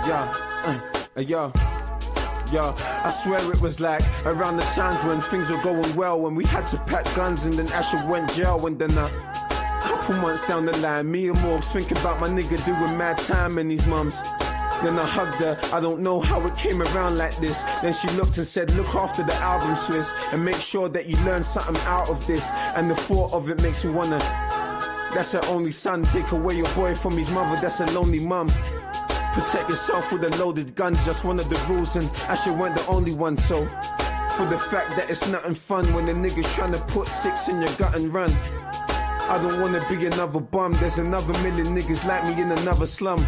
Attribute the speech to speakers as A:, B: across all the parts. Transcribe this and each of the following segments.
A: Yo, I swear it was like around the times when things were going well, when we had to pack guns and then Asher went jail, and then a couple months down the line, me and Morgs thinking about my nigga doing mad time and his mums. Then I hugged her, I don't know how it came around like this. Then she looked and said, look after the album, Swiss, and make sure that you learn something out of this. And the thought of it makes you wanna, that's her only son, take away your boy from his mother, that's a lonely mum. Protect yourself with a loaded guns, just one of the rules, and Asher weren't the only one, so for the fact that it's nothing fun when the nigga's trying to put 6 in your gut and run. I don't wanna be another bum, there's another million niggas like me in another slum.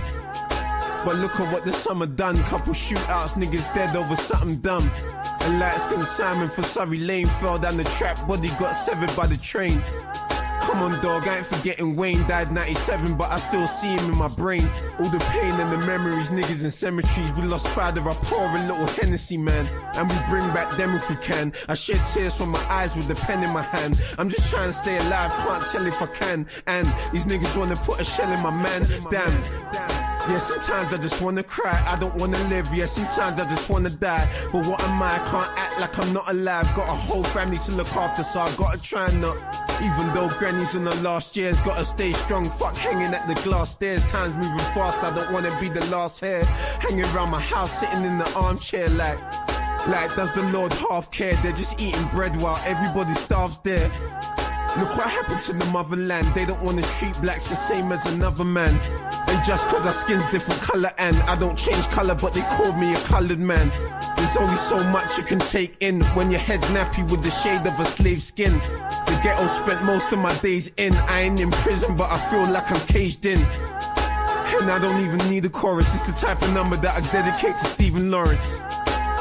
A: But look at what the summer done, couple shootouts, niggas dead over something dumb. A light-skinned Simon for Surrey Lane fell down the trap, body got severed by the train. Come on dog, I ain't forgetting Wayne died 97, but I still see him in my brain. All the pain and the memories, niggas in cemeteries. We lost Spider, I pour a little Hennessy, man, and we bring back them if we can. I shed tears from my eyes with the pen in my hand. I'm just trying to stay alive, can't tell if I can. And these niggas wanna put a shell in my man, damn. Yeah, sometimes I just wanna cry, I don't wanna live. Yeah, sometimes I just wanna die. But what am I can't act like I'm not alive. Got a whole family to look after, so I gotta try and not. Even though granny's in the last years, gotta stay strong. Fuck hanging at the glass stairs, time's moving fast, I don't wanna be the last hair. Hanging around my house, sitting in the armchair like does the Lord half care? They're just eating bread while everybody starves there. Look what happened to the motherland. They don't wanna treat blacks the same as another man. And just cause our skin's different colour and I don't change colour, but they called me a coloured man. There's only so much you can take in when your head's nappy with the shade of a slave skin. The ghetto spent most of my days in. I ain't in prison, but I feel like I'm caged in. And I don't even need a chorus, it's the type of number that I dedicate to Stephen Lawrence.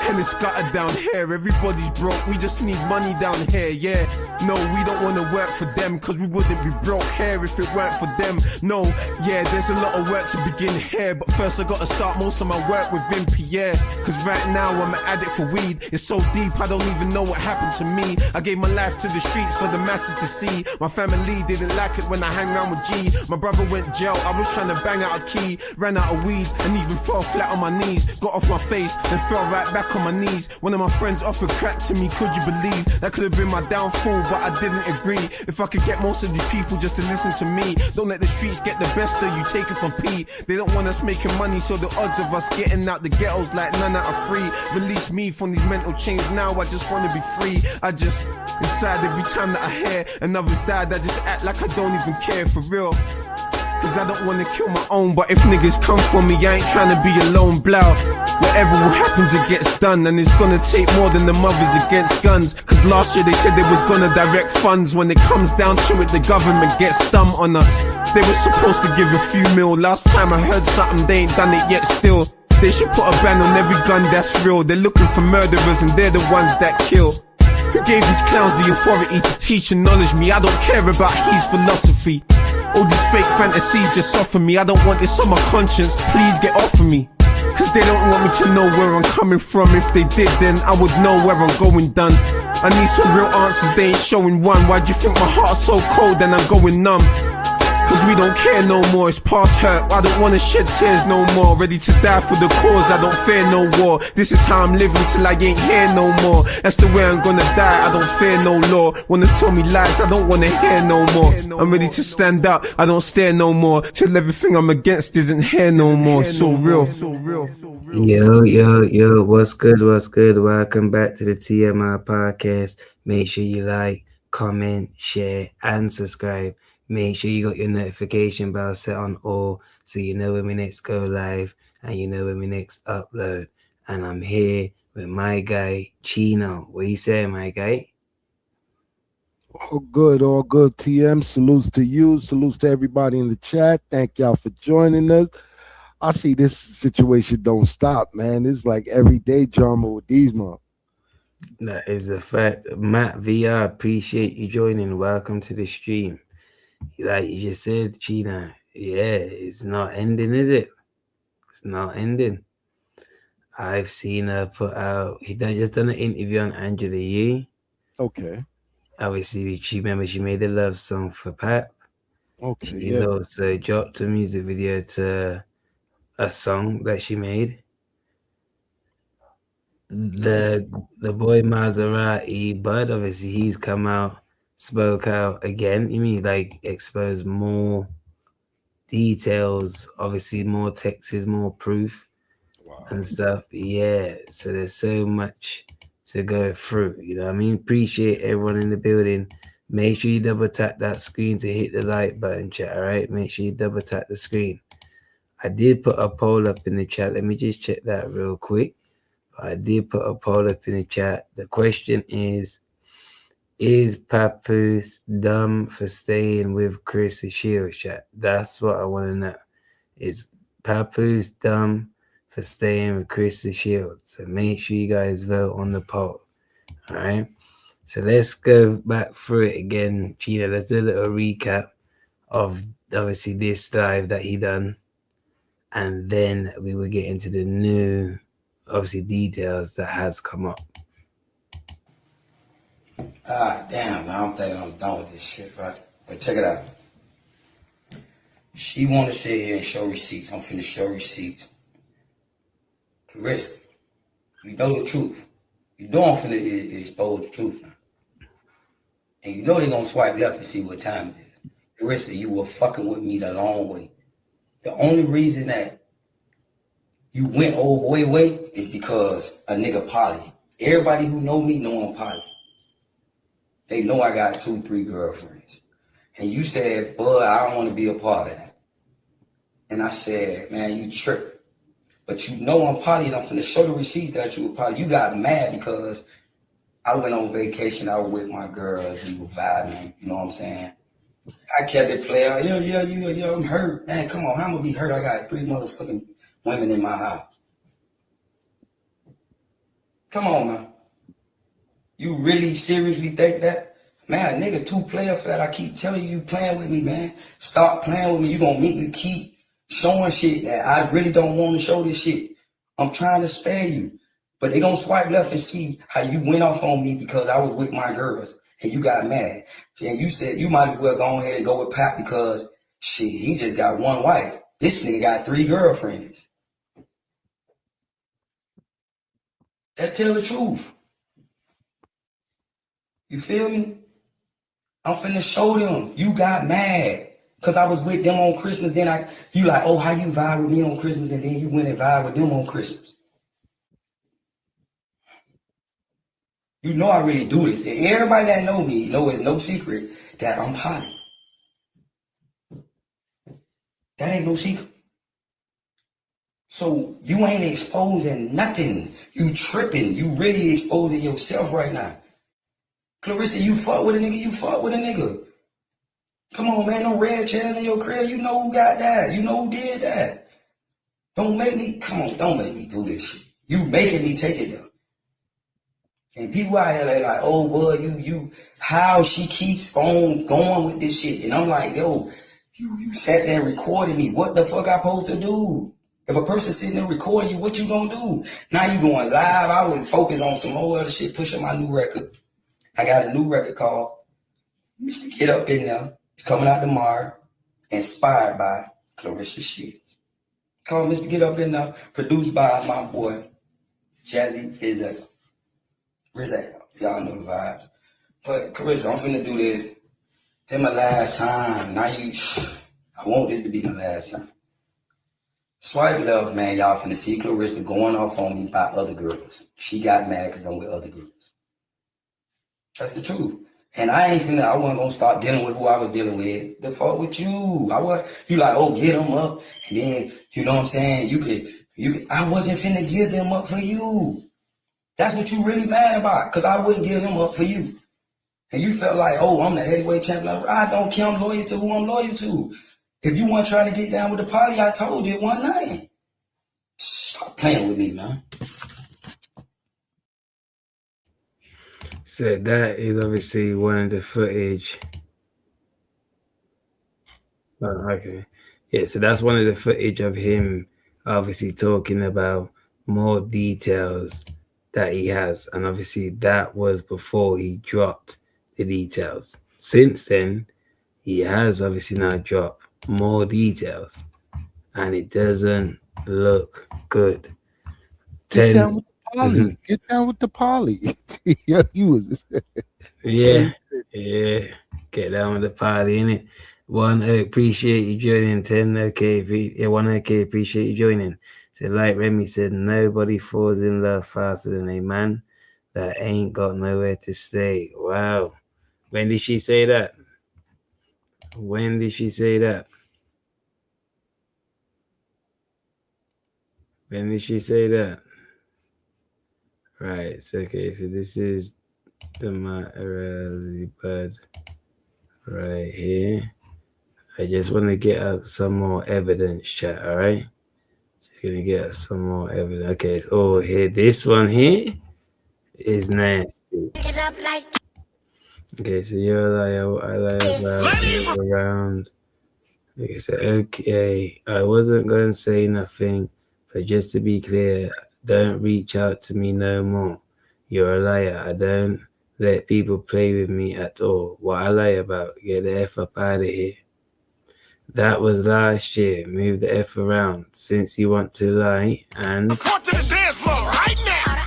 A: And it's scattered down here, everybody's broke, we just need money down here, yeah. No, we don't wanna work for them, cause we wouldn't be broke here if it weren't for them. No, yeah, there's a lot of work to begin here, but first I gotta start most of my work within Pierre. Cause right now I'm an addict for weed, it's so deep I don't even know what happened to me. I gave my life to the streets for the masses to see. My family didn't like it when I hang around with G. My brother went jail, I was trying to bang out a key. Ran out of weed and even fell flat on my knees. Got off my face and fell right back on my knees. One of my friends offered crack to me, could you believe? That could have been my downfall, but I didn't agree. If I could get most of these people just to listen to me. Don't let the streets get the best of you, take it from P. They don't want us making money, so the odds of us getting out the ghettos like none out of free. Release me from these mental chains now, I just wanna be free. I just, inside every time that I hear another's died, I just act like I don't even care, for real. Cause I don't wanna kill my own, but if niggas come for me, I ain't trying to be alone, blow. Whatever will happen, it gets done, and it's gonna take more than the mothers against guns. Cause last year they said they was gonna direct funds. When it comes down to it, the government gets dumb on us. They were supposed to give a few mil. Last time I heard something, they ain't done it yet still. They should put a ban on every gun that's real. They're looking for murderers and they're the ones that kill. Who gave these clowns the authority to teach and knowledge me? I don't care about his philosophy. All these fake fantasies just soften me. I don't want this on my conscience, please get off of me. Cause they don't want me to know where I'm coming from. If they did, then I would know where I'm going done. I need some real answers, they ain't showing one. Why do you think my heart's so cold and I'm going numb? Cause we don't care no more, it's past hurt. I don't wanna shed tears no more. Ready to die for the cause, I don't fear no war. This is how I'm living till I ain't here no more. That's the way I'm gonna die, I don't fear no law. Wanna tell me lies, I don't wanna hear no more. I'm ready to stand up, I don't stare no more. Till everything I'm against isn't here no more. It's so real.
B: Yo, what's good? Welcome back to the TMI podcast. Make sure you like, comment, share, and subscribe. Make sure you got your notification bell set on all so you know when we next go live and you know when we next upload. And I'm here with my guy, Chino. What you saying, my guy?
C: All good, TM. Salutes to you. Salutes to everybody in the chat. Thank y'all for joining us. I see this situation don't stop, man. It's like everyday drama with these motherfuckers.
B: That is a fact. Matt VR, appreciate you joining. Welcome to the stream. Like you just said, Chino, yeah, it's not ending, is it? It's not ending. I've seen her put out, just done an interview on Angela Yee.
C: Okay.
B: Obviously, she made a love song for Pap.
C: Okay.
B: She's also dropped a music video to a song that she made.
D: Nice.
B: The boy Maserati, Bud, obviously he's come out, spoke out again. You mean like expose more details, obviously more texts, more proof
C: Wow.
B: and stuff. Yeah, so there's so much to go through. You know what I mean? Appreciate everyone in the building. Make sure you double tap that screen to hit the like button, chat. All right, make sure you double tap the screen. I did put a poll up in the chat. Let me just check that real quick. I did put a poll up in the chat. The question is Papoose dumb for staying with Chris Shields, chat? That's what I want to know. Is Papoose dumb for staying with Chris Shields? So make sure you guys vote on the poll. All right. So let's go back through it again, Gina. Let's do a little recap of obviously this live that he done, and then we will get into the new, obviously, details that has come up.
D: Damn, man, I'm thinking I'm done with this shit, right? But check it out. She want to sit here and show receipts. I'm finna show receipts. Claressa, you know the truth. You know I'm finna expose the truth now. And you know they gonna swipe left and see what time it is. Claressa, you were fucking with me the long way. The only reason that you went old boy way is because a nigga poly. Everybody who know me know I'm poly. They know I got 2, 3 girlfriends. And you said, bud, I don't want to be a part of that. And I said, man, you tripping. But you know I'm poly and I'm finna show the receipts that you were poly. You got mad because I went on vacation. I was with my girls. We were vibing. You know what I'm saying? I kept it player. Yeah, I'm hurt. Man, come on. How am I gonna be hurt? I got 3 motherfucking women in my house. Come on, man. You really seriously think that? Man, nigga, 2-player for that. I keep telling you playing with me, man. Stop playing with me. You gonna make me keep showing shit that I really don't want to show this shit. I'm trying to spare you. But they gonna swipe left and see how you went off on me because I was with my girls and you got mad. And you said you might as well go ahead and go with Pat because shit, he just got 1 wife. This nigga got 3 girlfriends. Let's tell the truth. You feel me? I'm finna show them. You got mad because I was with them on Christmas. Then you like, oh, how you vibe with me on Christmas and then you went and vibe with them on Christmas. You know I really do this. And everybody that know me know it's no secret that I'm poly. That ain't no secret. So you ain't exposing nothing. You tripping. You really exposing yourself right now. Claressa, you fuck with a nigga, you fuck with a nigga. Come on, man, no red chairs in your crib. You know who got that. You know who did that. Don't make me do this shit. You making me take it though. And people out here they like, oh, well, you, how she keeps on going with this shit. And I'm like, yo, you sat there and recorded me. What the fuck I supposed to do? If a person sitting there recording you, what you gonna do? Now you going live. I was focused on some whole other shit, pushing my new record. I got a new record called Mr. Get Up In There. It's coming out tomorrow. Inspired by Claressa Shields. Called Mr. Get Up In There. Produced by my boy, Jazzy Rizzo. Y'all know the vibes. But Claressa, I'm finna do this. This my last time. I want this to be my last time. Swipe left, man. Y'all finna see Claressa going off on me by other girls. She got mad because I'm with other girls. That's the truth. And I wasn't gonna start dealing with who I was dealing with. The fuck with you. You like, oh, get them up. And then, you know what I'm saying? I wasn't finna give them up for you. That's what you really mad about. Cause I wouldn't give them up for you. And you felt like, oh, I'm the heavyweight champion. I don't care. I'm loyal to who I'm loyal to. If you weren't trying to get down with the party, I told you one night. Stop playing with me, man.
B: So that is obviously one of the footage. Oh, okay. Yeah, so that's one of the footage of him obviously talking about more details that he has. And obviously that was before he dropped the details. Since then, he has obviously now dropped more details. And it doesn't look good.
C: Get down with the poly. Get down with the poly. Yeah, you was.
B: Yeah, yeah. Get down with the party, innit? One, appreciate you joining. 10, okay. Yeah, 1, okay. Appreciate you joining. So, like Remy said, nobody falls in love faster than a man that ain't got nowhere to stay. Wow. When did she say that? When did she say that? When did she say that? Right. So, okay. So, this is the Maserati bird right here. I just want to get up some more evidence, chat, all right? Just going to get up some more evidence. Okay, so here, this one here is nasty. Okay, so you're like, I lie about around. Like I said, okay, I wasn't going to say nothing, but just to be clear, don't reach out to me no more. You're a liar. I don't let people play with me at all. What I lie about, get the F up out of here. That was last year. Move the F around since you want to lie and.
E: Come to the dance floor right now.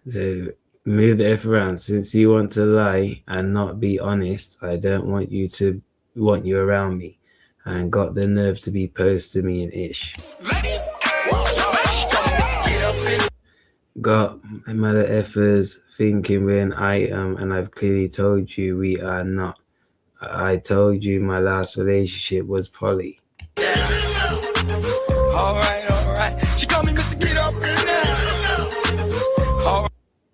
B: So move the F around since you want to lie and not be honest. I don't want you to want you around me, and got the nerve to be posting me and ish.
E: Ladies,
B: Got mother effers thinking we're an item, and I've clearly told you we are not. I told you my last relationship was poly.
E: all right. She called me Mr. Get Up in there.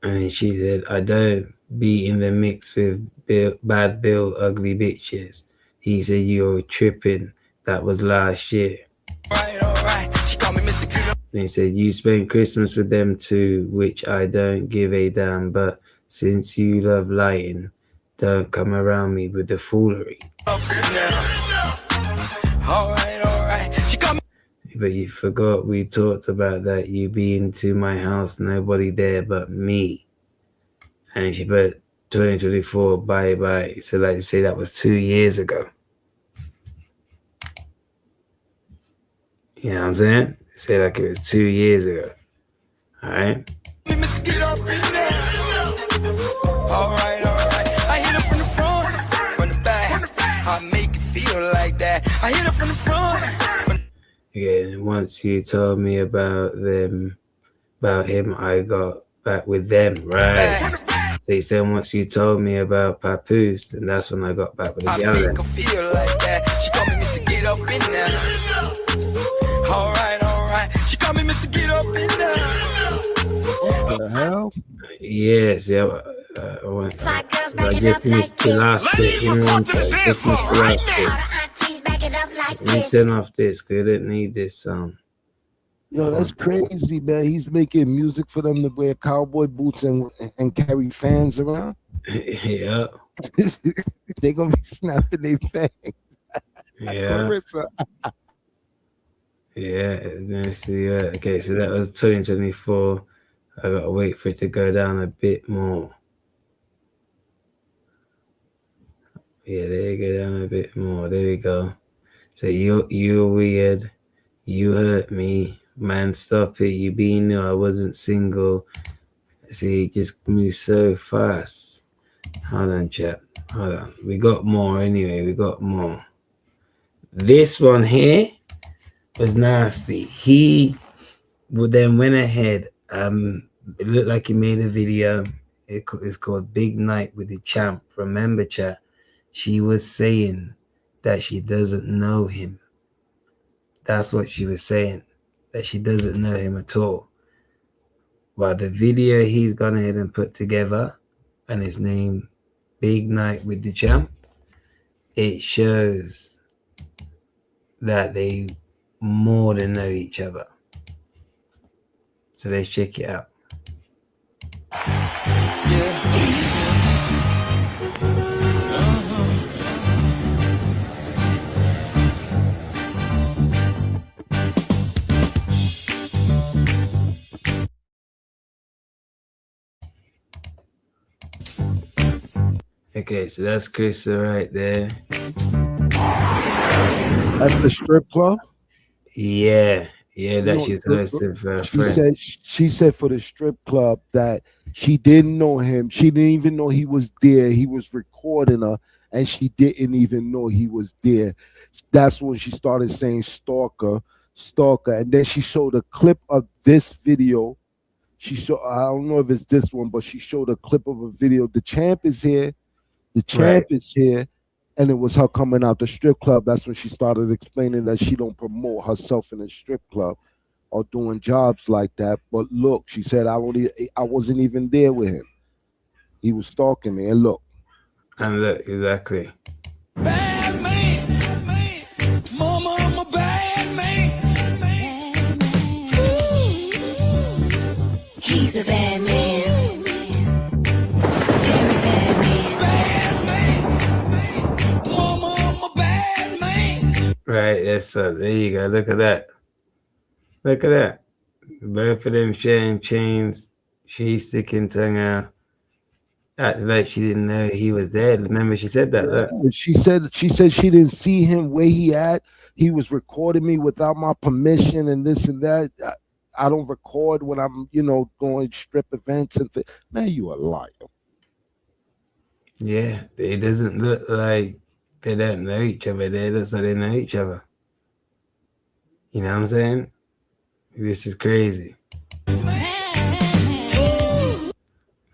B: And she said, I don't be in the mix with bad bill, ugly bitches. He said, you're tripping. That was last year.
E: All right. She called me Mr. Get Up.
B: And he said, you spent Christmas with them too, which I don't give a damn. But since you love lying, don't come around me with the foolery.
E: Up in there. All right. She called me.
B: But you forgot we talked about that you be into my house, nobody there but me. And she put 2024, bye. So like to say that was 2 years ago. You know what I'm saying? Say like it was 2 years ago. All right?
E: Mr. Get Up in there. All right. I hit her from the front, from the back. I make it feel like that. I hit her from the front.
B: Yeah, once you told me about him, I got back with them, right? They said once you told me about Papoose, and that's when I got back with the
E: I
B: gal.
E: make her feel like that. She called me Mr. Get Up in there. All right. She called me Mr. Get Up in there.
C: What the hell?
B: Yes, yeah. I just missed the last bit. Give me one second. Just missed the last bit. Let me turn off this, because I didn't need this song.
C: Yo, that's crazy, man. He's making music for them to wear cowboy boots and carry fans around.
B: Yeah.
C: They gonna be snapping their fangs.
B: Yeah.
C: Claressa.
B: Yeah. Let's see. Okay, so that was 2024. I gotta wait for it to go down a bit more. Yeah, there you go, down a bit more. There we go. So you're weird. You hurt me. Man, stop it. You being new. I wasn't single. See, it just moves so fast. Hold on, chat. Hold on. We got more anyway. We got more. This one here was nasty. He then went ahead. It looked like he made a video. It's called Big Night with the Champ. Remember, chat, she was saying that she doesn't know him. That's what she was saying, that she doesn't know him at all. Well, the video he's gone ahead and put together, and his name, Big Night with the Champ, it shows that they more than know each other. So let's check it out. Okay, so that's Claressa right there.
C: That's the strip club.
B: Yeah, that
C: No,
B: she's hosting for a
C: she
B: friend.
C: said for the strip club that she didn't know him. She didn't even know he was there. He was recording her, and she didn't even know he was there. That's when she started saying stalker, stalker, and then she showed a clip of this video. She showed, I don't know if it's this one, but she showed a clip of a video. The champ is here. The
B: Right.
C: champ is here. And it was her coming out the strip club. That's when she started explaining that she don't promote herself in a strip club or doing jobs like that. But look, she said I wasn't even there with him. He was stalking me. And look,
B: And look, exactly.
E: Bad man. Mama, I'm a bad man.
F: He's a bad man. Very bad man.
E: Bad man. Mama, I'm a bad man.
B: Right, yes, sir. There you go. Look at that. Look at that. Both of them sharing chains. She sticking tongue out. Acting like she didn't know he was dead. Remember, she said that. Look.
C: she said she didn't see him where he at. He was recording me without my permission and this and that. I don't record when I'm, going strip events and things. Man, you a liar.
B: Yeah, it doesn't look like they don't know each other. It looks like they know each other. You know what I'm saying? This is crazy.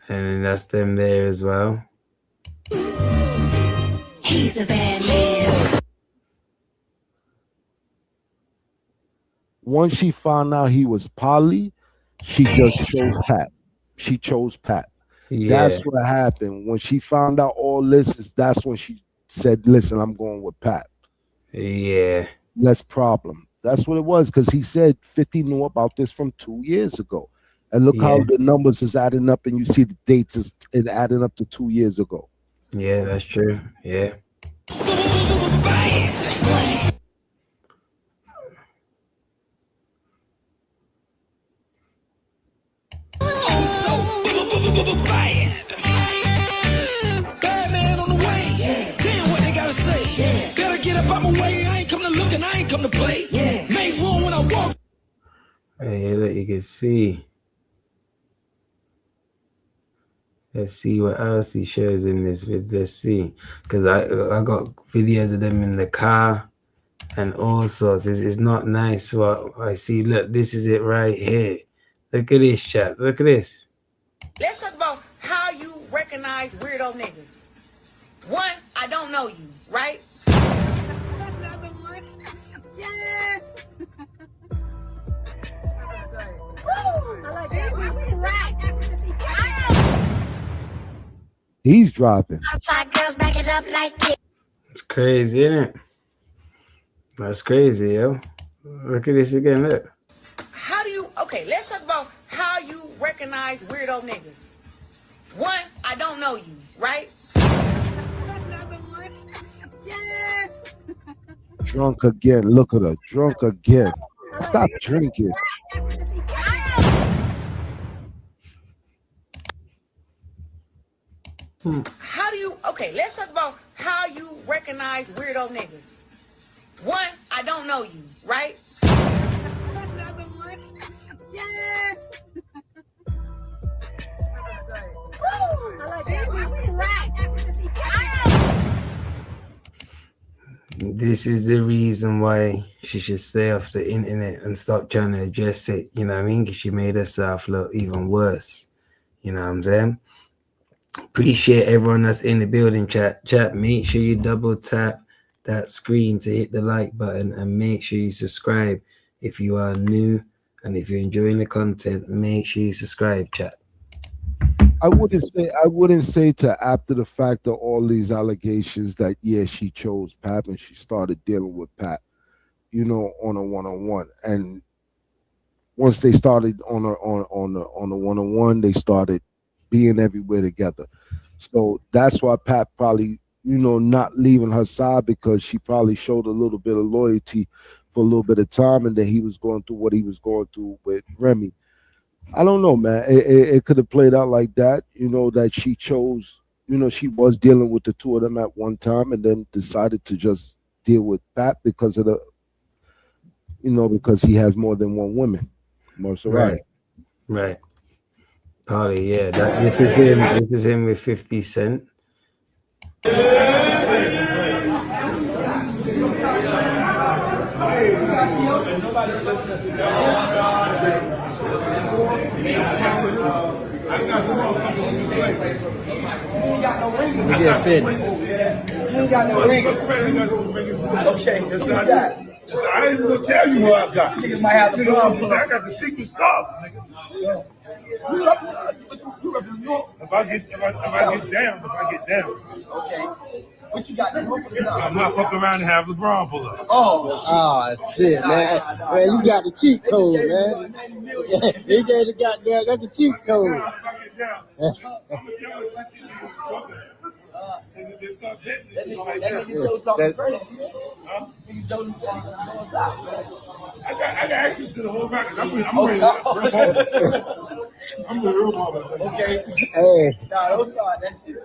B: And then that's them there as well.
F: He's a bad man.
C: Once she found out he was poly, she just chose Pat. She chose Pat.
B: Yeah,
C: That's what happened. When she found out all this, that's when she said, listen, I'm going with Pat.
B: yeah,
C: Less problem. That's what it was. Because he said 50 knew about this from 2 years ago. And look how
B: yeah,
C: the numbers is adding up, and you see the dates is it adding up to 2 years ago.
B: yeah. That's true. Yeah.
E: Bad. Bad man on the way. Damn what they gotta say. Better get up out my way. I ain't come to look and I ain't come to play. Make room when I walk.
B: Hey, look, you can see. Let's see what else he shows in this video. Let's see, because I got videos of them in the car and all sorts. It's not nice what I see. Look, this is it right here. Look at this, chat. Look at this.
G: Let's talk about how you recognize weirdo niggas. One, I don't know you, right? Another one. Yes. I like
C: He's dropping.
F: Girls back it up like it.
B: It's crazy, isn't it? That's crazy, yo. Look at this again. Look.
G: Okay, let's talk about how you recognize weirdo niggas. One, I don't know you, right? Another one. Yes.
C: Drunk again. Look at her. Drunk again. Stop drinking.
G: Okay, let's talk about how you recognize weirdo niggas. One, I don't know you, right? Another one. Yes.
B: This is the reason why she should stay off the internet and stop trying to address it. You know what I mean? Because she made herself look even worse. You know what I'm saying? Appreciate everyone that's in the building. Chat, make sure you double tap that screen to hit the like button, and make sure you subscribe if you are new, and if you're enjoying the content, make sure you subscribe. Chat.
C: I wouldn't say to after the fact of all these allegations that she chose Pat and she started dealing with Pat, on a one-on-one. And once they started on a one-on-one, they started being everywhere together. So that's why Pat probably, not leaving her side, because she probably showed a little bit of loyalty for a little bit of time, and then he was going through what he was going through with Remy. I don't know, man. It could have played out like that, that she chose, she was dealing with the two of them at one time and then decided to just deal with Pat because of you know, because he has more than one woman. Maserati.
B: Right. Probably, yeah. This is him. This is him with 50 Cent.
H: You get fit. You ain't got no ring. Okay, that's what I got. I ain't even gonna tell you what I got. Nigga might have the problem. I got the secret sauce, nigga. If I get down. Okay. What you got? I'm not fucking around and have LeBron pull up. Oh shit, man. Man, you got the cheat code, man. You got the goddamn, got the cheat code. If I get down, I'm gonna see how much I got access to the whole package. I'm ready to I'm the real mama. Okay. Hey. Nah, don't start that shit.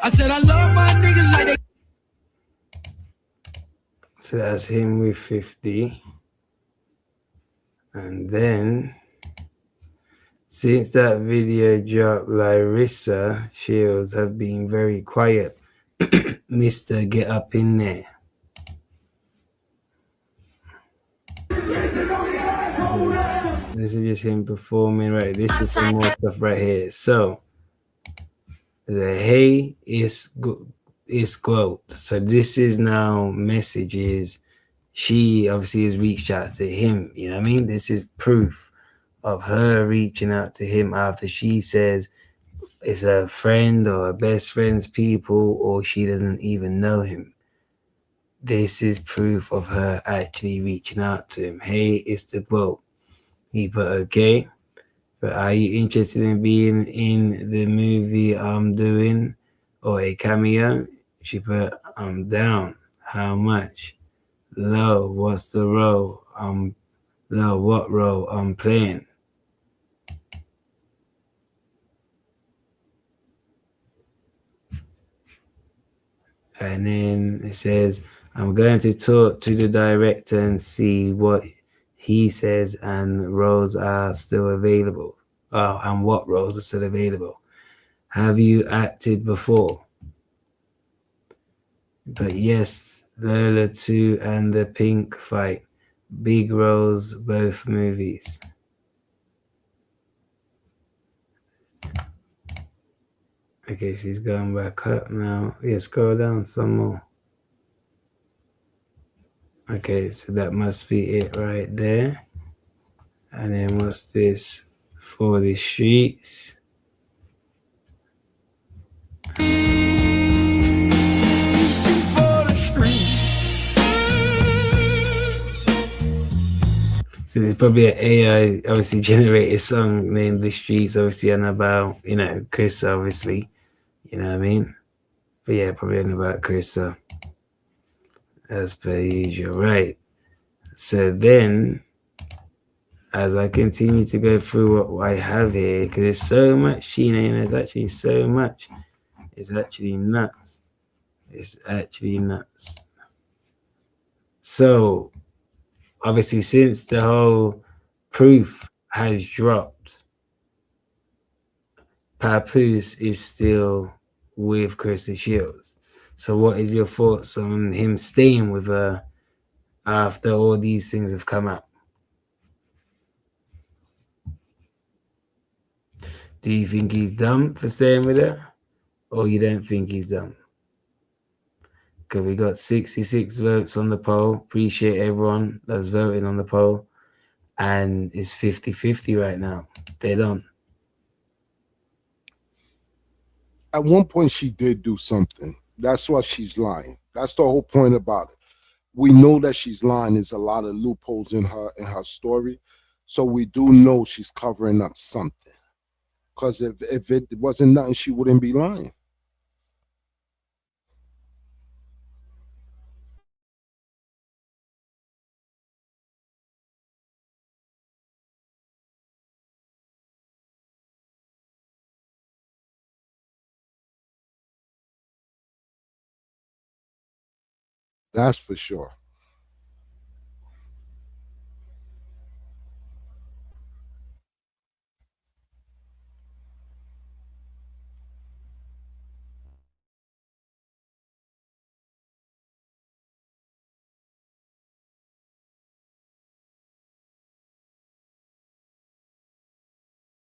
E: I said I love my niggas like they.
B: So that's him with 50. And then, since that video dropped, Claressa Shields have been very quiet. Mr. Get Up in There. This is just him performing, right? This is some more stuff right here. So, the hey is quote. So this is now messages. She obviously has reached out to him. You know what I mean? This is proof of her reaching out to him after she says it's a friend or a best friend's people, or she doesn't even know him. This is proof of her actually reaching out to him. Hey, it's the quote. He put, okay, but are you interested in being in the movie I'm doing or a cameo? She put, I'm down. How much? Low, what's the role? Low, what role I'm playing? And then it says, I'm going to talk to the director and see what he says and roles are still available. Oh, and what roles are still available. Have you acted before? But yes, Lola 2 and the Pink Fight. Big roles, both movies. Okay, she's going back up now. Yeah, scroll down some more. Okay, so that must be it right there. And then what's this? For the streets. So there's probably an AI obviously generated song named The Streets, obviously, and about, you know, Chris, obviously. You know what I mean? But yeah, probably on about Chris, as per usual, right? So then, as I continue to go through what I have here, because there's so much, Sheena, and there's actually so much. It's actually nuts. It's actually nuts. So, obviously, since the whole proof has dropped, Papoose is still with Claressa Shields. So, what is your thoughts on him staying with her after all these things have come out? Do you think he's dumb for staying with her, or you don't think he's dumb? Because we got 66 votes on the poll. Appreciate everyone that's voting on the poll. And it's 50-50 right now. Dead on.
C: At one point, she did do something. That's why she's lying. That's the whole point about it. We know that she's lying. There's a lot of loopholes in her story. So we do know she's covering up something. Because if it wasn't nothing, she wouldn't be lying. That's for sure.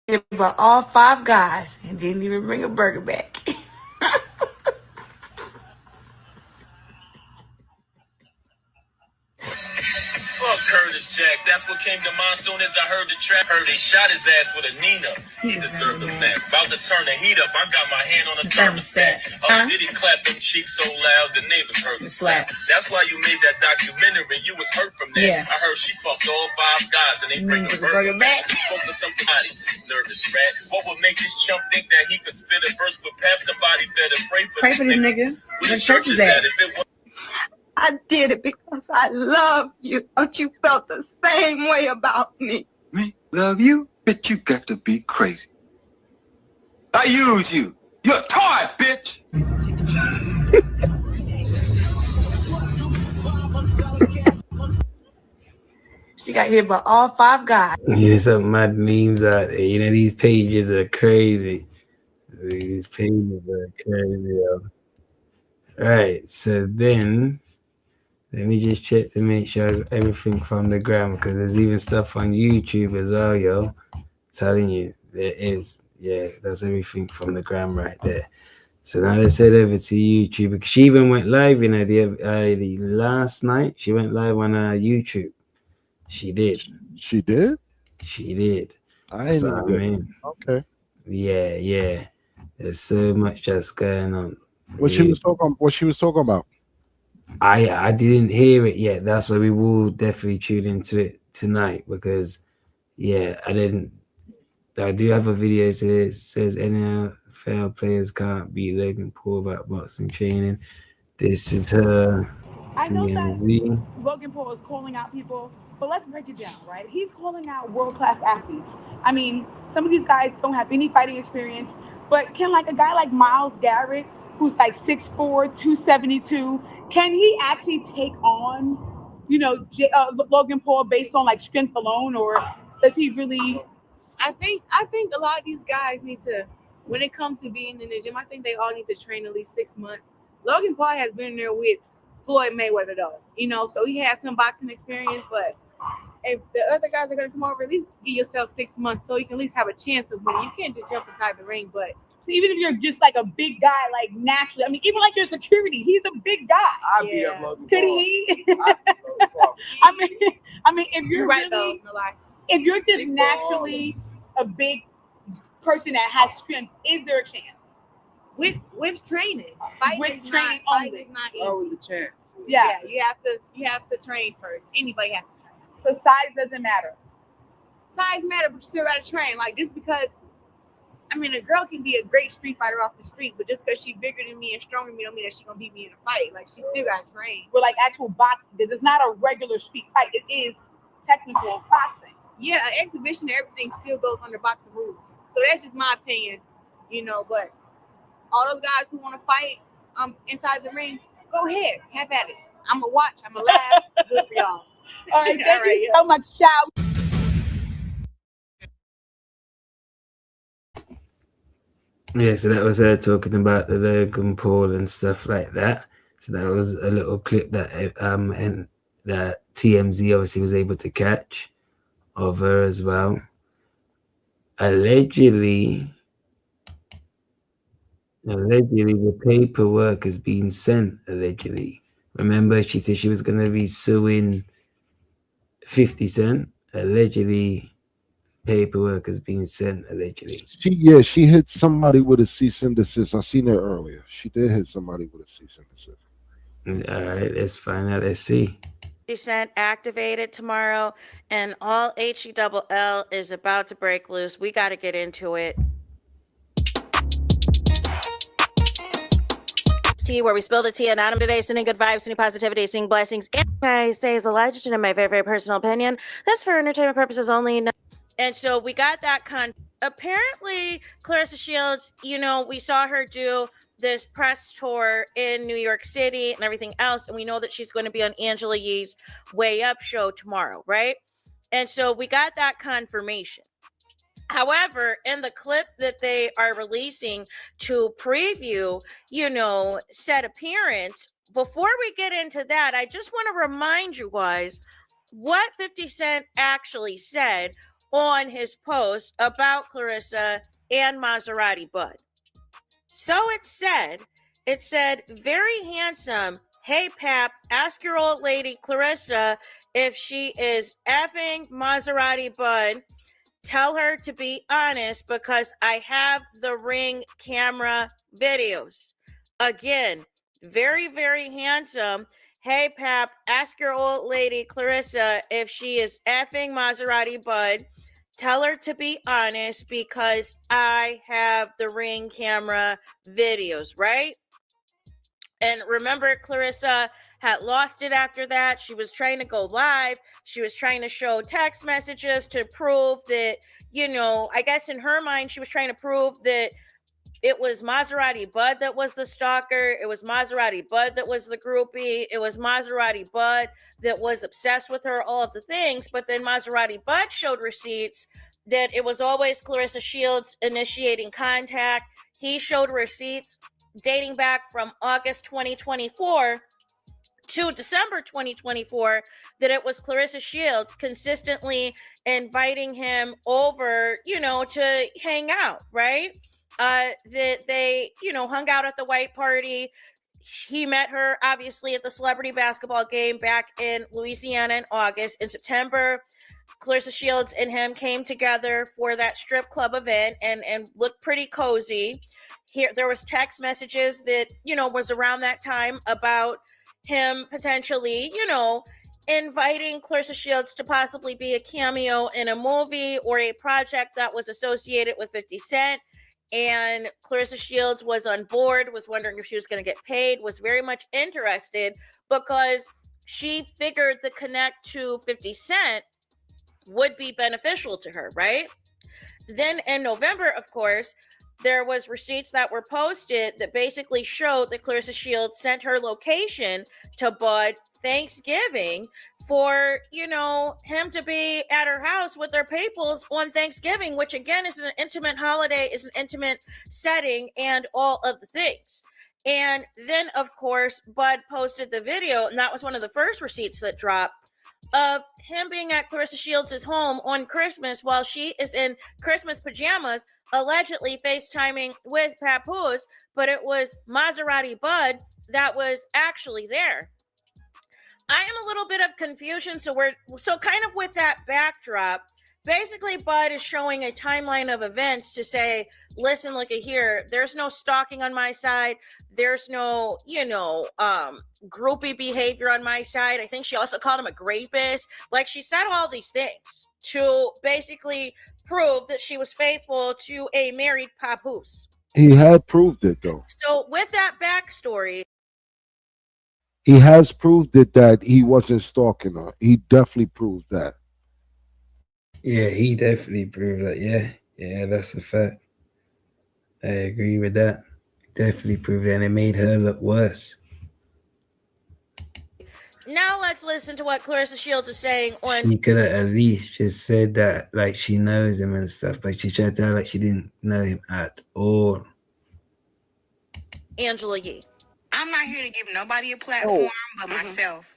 G: about all 5 guys and didn't even bring a burger back.
I: Fuck Curtis Jack. That's what came to mind soon as I heard the track. Heard they shot his ass with a Nina. He deserved a man. About to turn the heat up. I got my hand on the thermostat. Did he clap them cheeks so loud the neighbors heard the slap? That's why you made that documentary. You was hurt from that.
G: Yeah.
I: I heard she fucked all 5 guys and they bring the burger back. Spoke to somebody. Nervous rat. What would make this chump think that he could spit a verse with pep? Somebody better pray for
G: Pray for this nigga.
I: Where the church is at? If it was
J: I did it because I love you. Don't you felt the same way about me?
K: Me? Love you? Bitch, you got to be crazy. I use you. You're a toy, bitch.
G: She got hit by all 5 guys.
B: Yeah, some mad memes out there. You know, these pages are crazy. These pages are crazy, yo. Right, so then let me just check to make sure I got everything from the gram, because there's even stuff on YouTube as well, yo. Telling you, there is. Yeah, that's everything from the gram right there. So now let's head over to YouTube, because she even went live, you know, the last night. She went live on YouTube. She did.
C: She did?
B: She did.
C: I ain't
B: So,
C: even
B: I mean,
C: okay.
B: yeah. There's so much that's going on.
C: What she was talking about?
B: I didn't hear it yet. That's why we will definitely tune into it tonight, because I do have a video that says NFL players can't beat Logan Paul without boxing training. This is her TMZ.
L: Logan Paul is calling out people, but let's break it down, right? He's calling out world-class athletes. I mean, some of these guys don't have any fighting experience, but can like a guy like Myles Garrett, who's like 6'4", 272, can he actually take on, Logan Paul based on like strength alone, or does he really?
M: I think a lot of these guys need to, when it comes to being in the gym, I think they all need to train at least 6 months. Logan Paul has been there with Floyd Mayweather though, so he has some boxing experience, but if the other guys are going to come over, at least give yourself 6 months so you can at least have a chance of winning. You can't just jump inside the ring, but
L: so even if you're just like a big guy, like naturally, I mean, even like your security, he's a big guy.
H: I'd be up Logan
L: Could
H: Paul.
L: he? I mean, if you're
M: right
L: really,
M: though, no lie.
L: if you're just
M: Big
L: naturally a big person that has strength, is there a chance?
M: With training, fighting
L: With
M: is
L: training
M: not,
L: only.
M: fighting is not easy.
H: Always a chance.
L: Yeah.
M: You have to train first. Anybody has to train.
L: So size doesn't matter.
M: Size matter, but you still gotta train. Like just because, I mean, a girl can be a great street fighter off the street, but just because she's bigger than me and stronger than me, don't mean that she's gonna beat me in a fight. Like she still gotta train.
L: But like actual boxing, it's not a regular street fight. It is technical boxing.
M: Yeah, an exhibition, everything still goes under boxing rules. So that's just my opinion, But all those guys who want to fight inside the ring, go ahead, have at it. I'm gonna watch. I'm gonna laugh. Good for y'all.
L: All right, thank you so much, Chow.
B: Yeah, so that was her talking about the Logan Paul and stuff like that. So that was a little clip that and that TMZ obviously was able to catch of her as well. Allegedly, the paperwork has been sent. Allegedly, remember she said she was going to be suing 50 Cent. Allegedly, paperwork has been sent. Allegedly,
C: She hit somebody with a cease and desist. I seen her earlier. She did hit somebody with a cease and desist.
B: All right, let's find out. Let's see.
N: 50 Cent activated tomorrow, and all HELL is about to break loose. We got to get into it. Tea, where we spill the tea. Anonymous today, sending good vibes, sending positivity, seeing blessings. And I say is alleged, and in my very, very personal opinion, that's for entertainment purposes only. And so we got that apparently, Claressa Shields, we saw her do this press tour in New York City and everything else, and we know that she's going to be on Angela Yee's Way Up show tomorrow, right? And so we got that confirmation. However, in the clip that they are releasing to preview, said appearance, before we get into that, I just want to remind you guys what 50 Cent actually said on his post about Claressa and Maserati Bud. So it said, very handsome. Hey, Pap, ask your old lady Claressa if she is effing Maserati Bud. Tell her to be honest because I have the Ring camera videos. Again, very, very handsome. Hey, Pap, ask your old lady Claressa if she is effing Maserati Bud. Tell her to be honest because I have the Ring camera videos, right? And remember, Claressa had lost it after that. She was trying to go live. She was trying to show text messages to prove that, I guess in her mind, she was trying to prove that it was Maserati Bud that was the stalker. It was Maserati Bud that was the groupie. It was Maserati Bud that was obsessed with her, all of the things. But then Maserati Bud showed receipts that it was always Claressa Shields initiating contact. He showed receipts dating back from August 2024 to December 2024 that it was Claressa Shields consistently inviting him over, to hang out, right? That they, hung out at the white party. He met her obviously at the celebrity basketball game back in Louisiana in August. In September, Claressa Shields and him came together for that strip club event and looked pretty cozy. Here, there was text messages that, was around that time about him potentially, inviting Claressa Shields to possibly be a cameo in a movie or a project that was associated with 50 Cent. And Claressa Shields was on board, was wondering if she was going to get paid, was very much interested because she figured the connect to 50 Cent would be beneficial to her, right? Then in November, of course, there was receipts that were posted that basically showed that Claressa Shields sent her location to Bud Thanksgiving for, him to be at her house with their peoples on Thanksgiving, which again is an intimate holiday, is an intimate setting and all of the things. And then, of course, Bud posted the video, and that was one of the first receipts that dropped, of him being at Claressa Shields' home on Christmas while she is in Christmas pajamas, allegedly FaceTiming with Papoose, but it was Maserati Bud that was actually there. I am a little bit of confusion, so kind of with that backdrop, basically Bud is showing a timeline of events to say, listen, look at here, there's no stalking on my side, there's no, groupie behavior on my side. I think she also called him a grapist. Like, she said all these things to basically prove that she was faithful to a married papoose.
C: He had proved it, though.
N: So with that backstory,
C: he has proved it that he wasn't stalking her. He definitely proved that.
B: Yeah, he definitely proved that. Yeah, that's a fact. I agree with that. Definitely proved that, and it made her look worse.
N: Now let's listen to what Claressa Shields is saying on.
B: She could have at least just said that, like, she knows him and stuff. Like, she tried to tell like she didn't know him at all.
N: Angela Yee.
G: I'm not here to give nobody a platform but myself.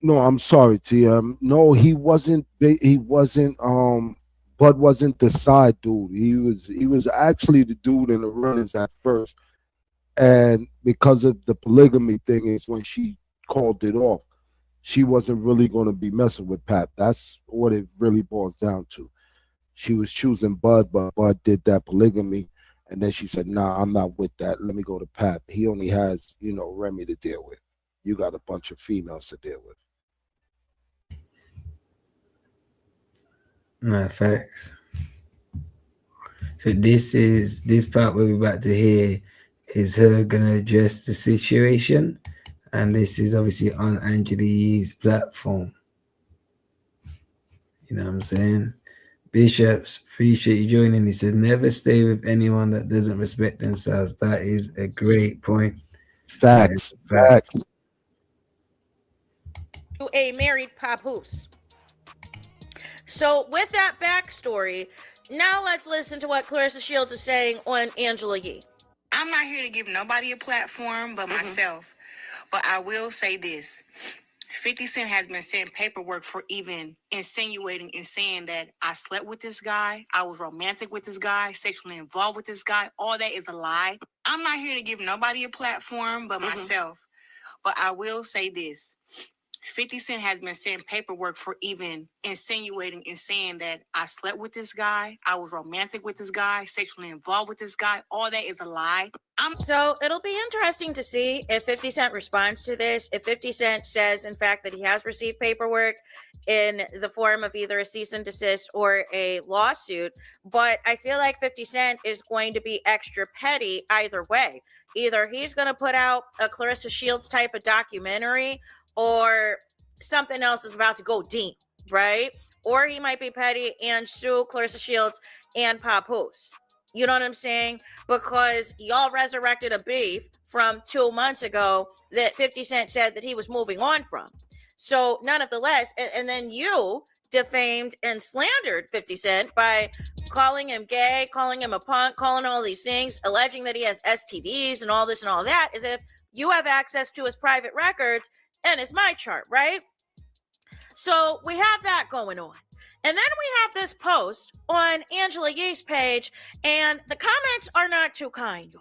C: No, I'm sorry, TM. No, he wasn't. Bud wasn't the side dude. He was actually the dude in the runnings at first, and because of the polygamy thing, is when she called it off. She wasn't really going to be messing with Pat. That's what it really boils down to. She was choosing Bud, but Bud did that polygamy, and then she said, "Nah, I'm not with that. Let me go to Pat. He only has, Remy to deal with. You got a bunch of females to deal with."
B: No, facts. So this part we're about to hear is her gonna address the situation, and this is obviously on Angela Yee's platform. You know what I'm saying? Bishops, appreciate you joining. He said, never stay with anyone that doesn't respect themselves. That is a great point.
C: Facts.
N: To a married papoose. So with that backstory, now let's listen to what Claressa Shields is saying on Angela Yee.
G: I'm not here to give nobody a platform but myself. But I will say this. 50 Cent has been sending paperwork for even insinuating and saying that I slept with this guy, I was romantic with this guy, sexually involved with this guy. All that is a lie. I'm not here to give nobody a platform but myself. But I will say this. 50 Cent has been sending paperwork for even insinuating and saying that I slept with this guy, I was romantic with this guy, sexually involved with this guy. All that is a lie.
N: So it'll be interesting to see if 50 Cent responds to this. If 50 Cent says, in fact, that he has received paperwork in the form of either a cease and desist or a lawsuit. But I feel like 50 Cent is going to be extra petty either way. Either he's going to put out a Claressa Shields type of documentary, or something else is about to go deep, right? Or he might be petty and sue Claressa Shields and Papoose. You know what I'm saying? Because y'all resurrected a beef from 2 months ago that 50 Cent said that he was moving on from. So nonetheless, and then you defamed and slandered 50 Cent by calling him gay, calling him a punk, calling all these things, alleging that he has STDs and all this and all that, as if you have access to his private records and his my chart, right? So we have that going on. And then we have this post on Angela Yee's page, and the comments are not too kind.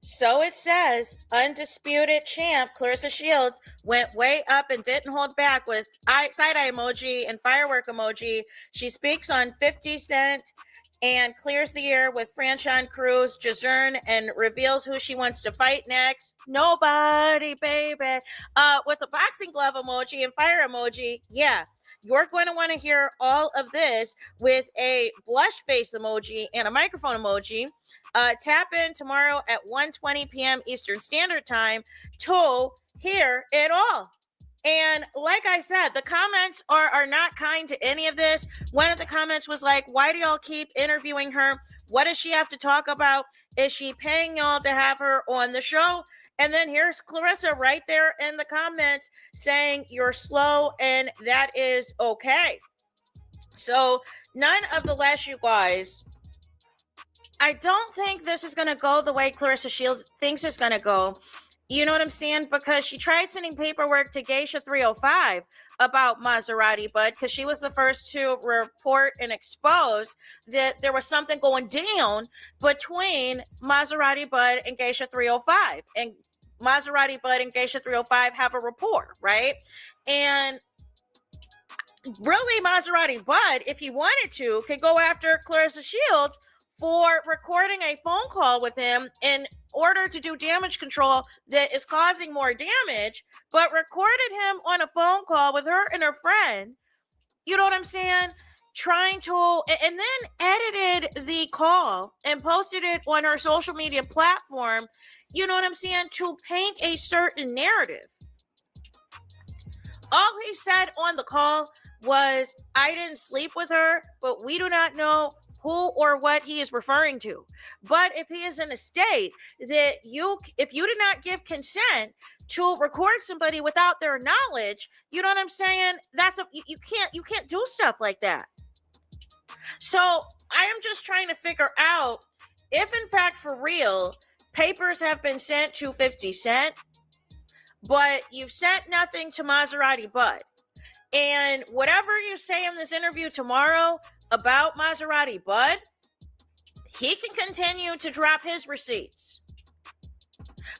N: So it says, undisputed champ Claressa Shields went way up and didn't hold back with side-eye emoji and firework emoji. She speaks on 50 Cent and clears the air with Franchon Cruz, Jazern, and reveals who she wants to fight next. Nobody, baby. With a boxing glove emoji and fire emoji. Yeah, you're going to want to hear all of this with a blush face emoji and a microphone emoji. Tap in tomorrow at 1:20 p.m. Eastern Standard Time to hear it all. And like I said, the comments are not kind to any of this. One of the comments was like, why do y'all keep interviewing her? What does she have to talk about? Is she paying y'all to have her on the show? And then here's Claressa right there in the comments saying you're slow and that is okay. So none of the less, you guys, I don't think this is going to go the way Claressa Shields thinks it's going to go. You know what I'm saying? Because she tried sending paperwork to Geisha 305 about Maserati Bud, because she was the first to report and expose that there was something going down between Maserati Bud and Geisha 305. And Maserati Bud and Geisha 305 have a rapport, right? And really, Maserati Bud, if he wanted to, could go after Claressa Shields for recording a phone call with him in order to do damage control that is causing more damage, but recorded him on a phone call with her and her friend, you know what I'm saying, trying to, and then edited the call and posted it on her social media platform, you know what I'm saying, to paint a certain narrative. All he said on the call was, I didn't sleep with her, but we do not know who or what he is referring to. But if he is in a state that if you did not give consent to record somebody without their knowledge, you know what I'm saying? You can't do stuff like that. So I am just trying to figure out if in fact for real papers have been sent to 50 Cent, but you've sent nothing to Maserati Bud. And whatever you say in this interview tomorrow about Maserati Bud, he can continue to drop his receipts.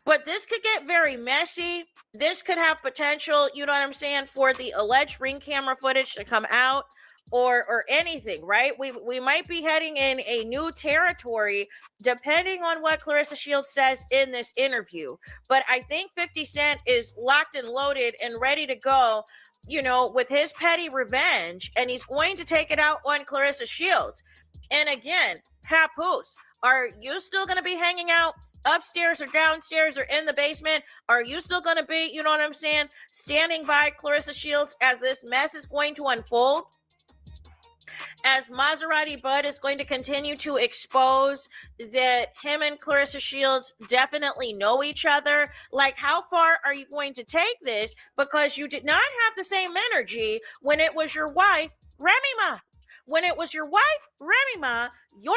N: But this could get very messy. This could have potential, you know what I'm saying, for the alleged ring camera footage to come out or anything, right? We might be heading in a new territory depending on what Claressa Shields says in this interview. But I think 50 Cent is locked and loaded and ready to go, you know, with his petty revenge, and he's going to take it out on Claressa Shields. And again, Papoose, are you still going to be hanging out upstairs or downstairs or in the basement? Are you still going to be, you know what I'm saying, standing by Claressa Shields as this mess is going to unfold? As Maserati Bud is going to continue to expose that him and Claressa Shields definitely know each other. Like, how far are you going to take this? Because you did not have the same energy when it was your wife, Remy Ma. When it was your wife, Remy Ma, you're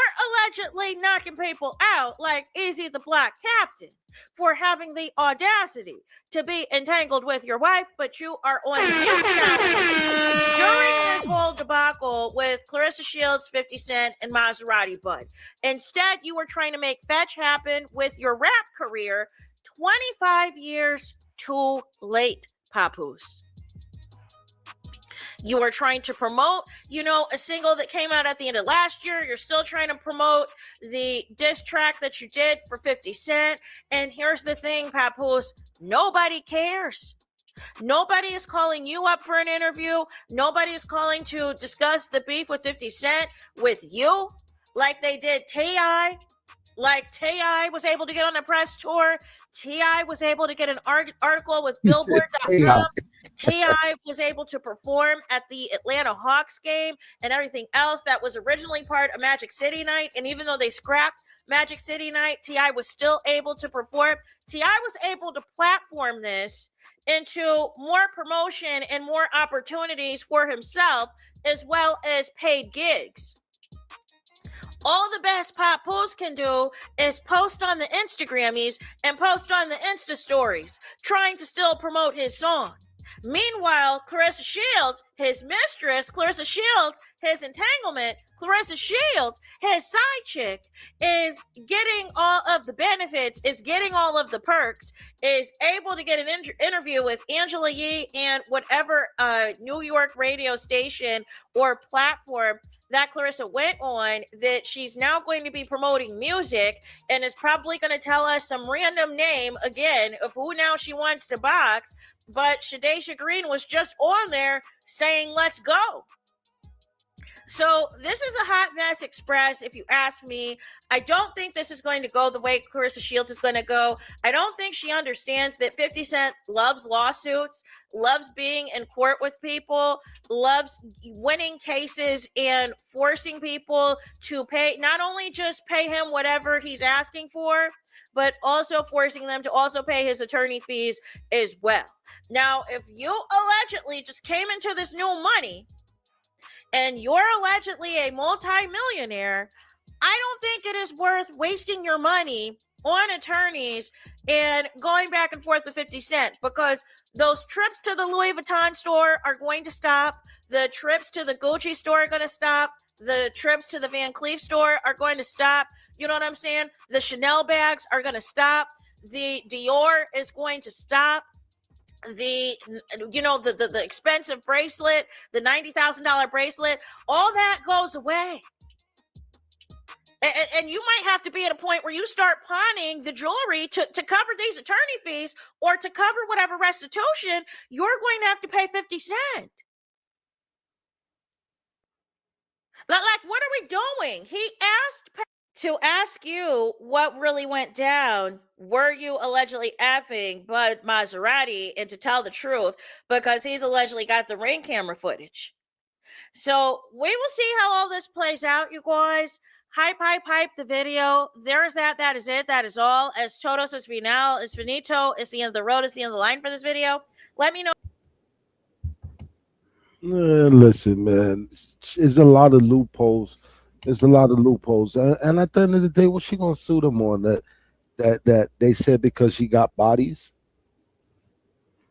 N: allegedly knocking people out like Eazy the Black Captain for having the audacity to be entangled with your wife, but you are on mute now during this whole debacle with Claressa Shields, 50 Cent, and Maserati Bud. Instead, you were trying to make fetch happen with your rap career 25 years too late, Papoose. You are trying to promote, a single that came out at the end of last year. You're still trying to promote the diss track that you did for 50 Cent. And here's the thing, Papoose, nobody cares. Nobody is calling you up for an interview. Nobody is calling to discuss the beef with 50 Cent with you like they did T.I. Like T.I. was able to get on a press tour. T.I. was able to get an article with Billboard.com. T.I. was able to perform at the Atlanta Hawks game and everything else that was originally part of Magic City Night. And even though they scrapped Magic City Night, T.I. was still able to perform. T.I. was able to platform this into more promotion and more opportunities for himself, as well as paid gigs. All the best Papoose can do is post on the Instagrammies and post on the Insta stories, trying to still promote his song. Meanwhile, Claressa Shields, his mistress, Claressa Shields, his entanglement, Claressa Shields, his side chick, is getting all of the benefits, is getting all of the perks, is able to get an interview with Angela Yee and whatever New York radio station or platform that Claressa went on, that she's now going to be promoting music and is probably going to tell us some random name again of who now she wants to box. But Shadaysha Green was just on there saying, let's go. So this is a hot mess express, if you ask me. I don't think this is going to go the way Claressa Shields is going to go. I don't think she understands that 50 Cent loves lawsuits, loves being in court with people, loves winning cases and forcing people to pay, not only just pay him whatever he's asking for, but also forcing them to also pay his attorney fees as well. Now, if you allegedly just came into this new money and you're allegedly a multi-millionaire, I don't think it is worth wasting your money on attorneys and going back and forth with 50 Cent, because those trips to the Louis Vuitton store are going to stop. The trips to the Gucci store are going to stop. The trips to the Van Cleef store are going to stop. You know what I'm saying? The Chanel bags are going to stop. The Dior is going to stop. The expensive bracelet, the $90,000 bracelet, all that goes away. And you might have to be at a point where you start pawning the jewelry to cover these attorney fees or to cover whatever restitution you're going to have to pay 50 Cent. Like, what are we doing? He asked to ask you what really went down. Were you allegedly effing Bud Maserati? And to tell the truth, because he's allegedly got the ring camera footage. So we will see how all this plays out, you guys. Hype the video. There's that. That is it. That is all. Es todos es final. Es finito. It's the end of the road. It's the end of the line for this video. Let me know.
C: Listen, man, there's a lot of loopholes. There's a lot of loopholes, and at the end of the day, what she gonna sue them on? That they said because she got bodies.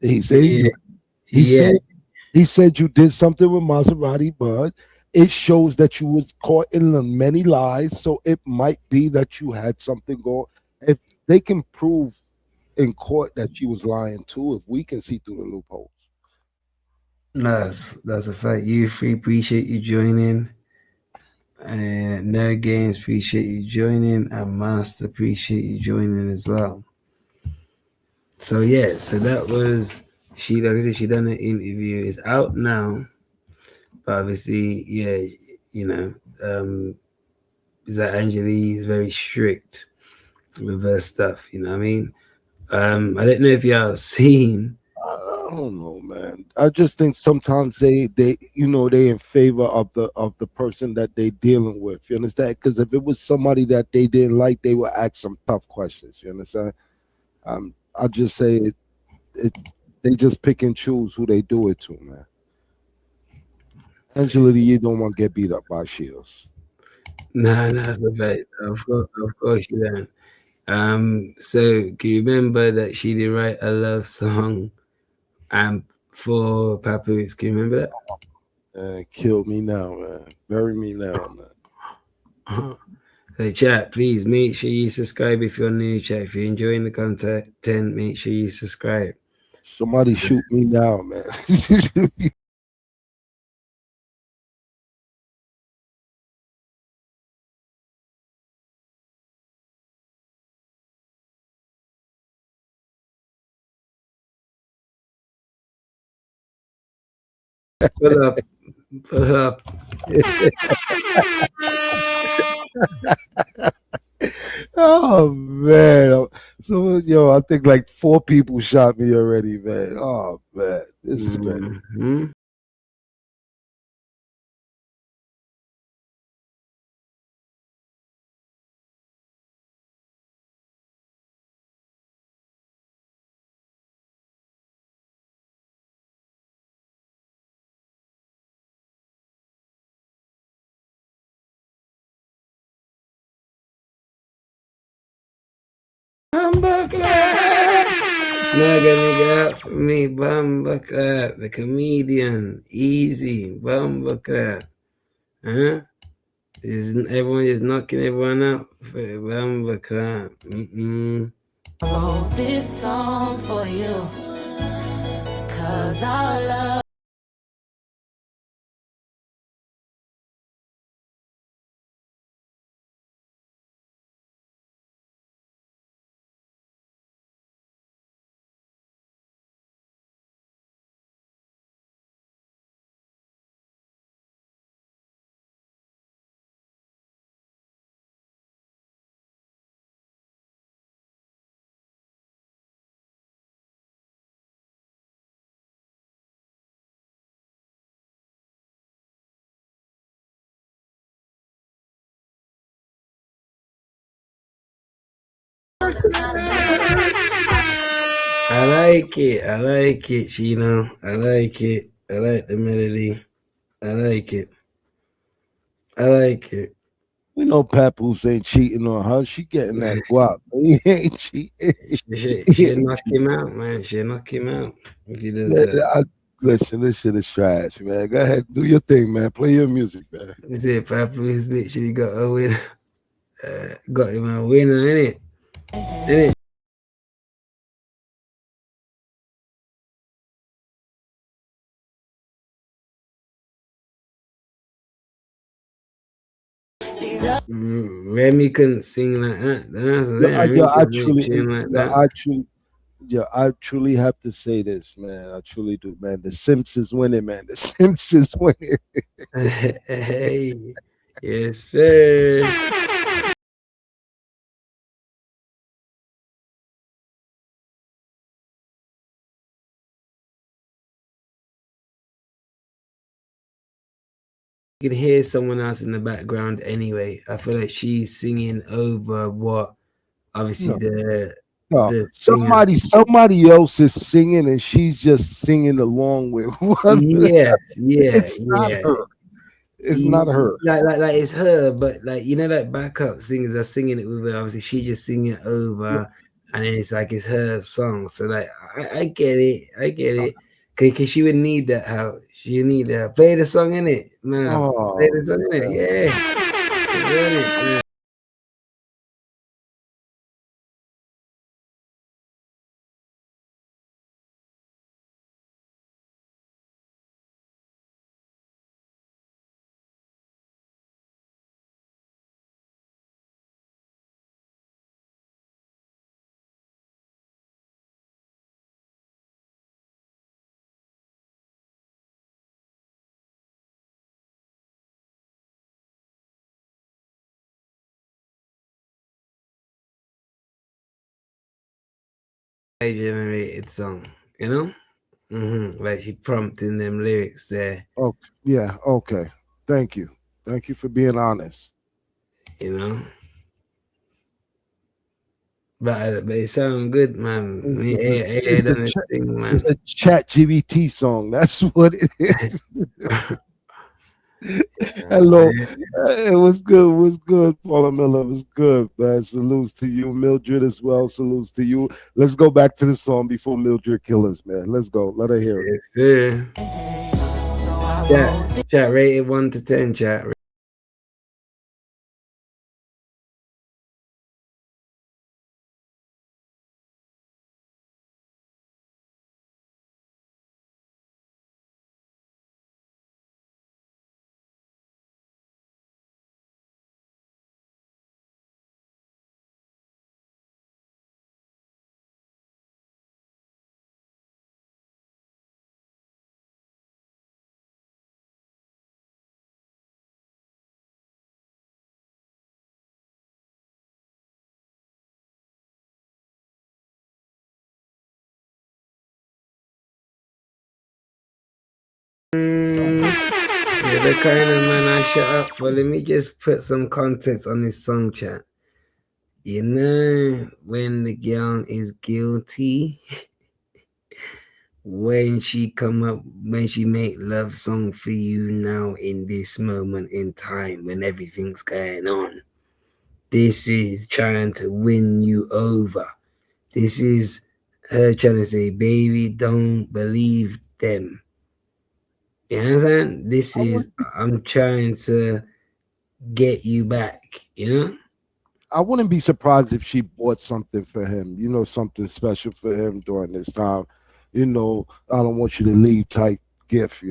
C: He said he said you did something with Maserati, but it shows that you was caught in the many lies. So it might be that you had something going. If they can prove in court that she was lying too, if we can see through the loopholes.
B: That's a fact. You free, appreciate you joining. And Nerd Games, appreciate you joining. And Master, appreciate you joining as well. So yeah, so that was she. Like I said, she done an interview. It's out now, but obviously, yeah, is that Angeli is very strict with her stuff. You know what I mean? I don't know if y'all seen.
C: I don't know, man. I just think sometimes they in favor of the person that they dealing with. You understand? Because if it was somebody that they didn't like, they would ask some tough questions. You understand? I just say they just pick and choose who they do it to, man. Angela, you don't want to get beat up by Shields.
B: No, that's the fact. Of course you don't. So can you remember that she did write a love song for Papoose? Can you remember that?
C: Kill me now, man. Bury me now, man.
B: So chat, please make sure you subscribe if you're new, chat. If you're enjoying the content, make sure you subscribe.
C: Somebody shoot me now, man.
B: Pull up.
C: Oh man. So I think like 4 people shot me already, man. Oh man. This is great.
B: Mm-hmm. Nigga, nigga, for me, Bumba Clap, the comedian, Eazy, Bumba Clap. Huh? Everyone is knocking everyone out for Bumba Clap.
F: I wrote this song for you, 'cause I love.
B: I like it, Chino. I like it. I like the melody. I like it. I like it.
C: We know Papoose ain't cheating on her. She getting that guap. He ain't cheating.
B: She'll knock him out, man. She'll knock him out if he does that.
C: Listen, this shit is trash, man. Go ahead, do your thing, man. Play your music, man.
B: You see, Papoose literally got a winner. Got him a winner, innit? Innit? Remy couldn't sing like that.
C: I truly have to say this, man. I truly do, man. The Simps is winning, man. The Simps is winning.
B: Hey, yes, sir. You can hear someone else in the background anyway. I feel like she's singing over what obviously the
C: somebody else is singing and she's just singing along with what it's not her. It's not her.
B: Like it's her, but like like backup singers are singing it with her. Obviously, she just singing it over, and then it's like it's her song. So like I get it. Cause she would need that house. She would need that. Play the song in it, man. Play the song in it, yeah. Generated song, like he prompting them lyrics there.
C: Oh yeah, okay. Thank you for being honest.
B: But it sounds good, man.
C: It's a Chat GBT song. That's what it is. Hello. It was good. It was good. Paula Miller, it was good, man. Salutes to you. Mildred as well. Salutes to you. Let's go back to the song before Mildred kill us, man. Let's go. Let her hear it.
B: Yes, sir. Chat rated 1 to 10, chat. Yeah, the kind of man I shut up for. Let me just put some context on this song, chat. You know, when the girl is guilty, when she make love song for you now in this moment in time when everything's going on. This is trying to win you over. This is her trying to say, baby, don't believe them. You know what I'm saying? This is, I'm trying to get you back, you know?
C: I wouldn't be surprised if she bought something for him, something special for him during this time. I don't want you to leave type gift.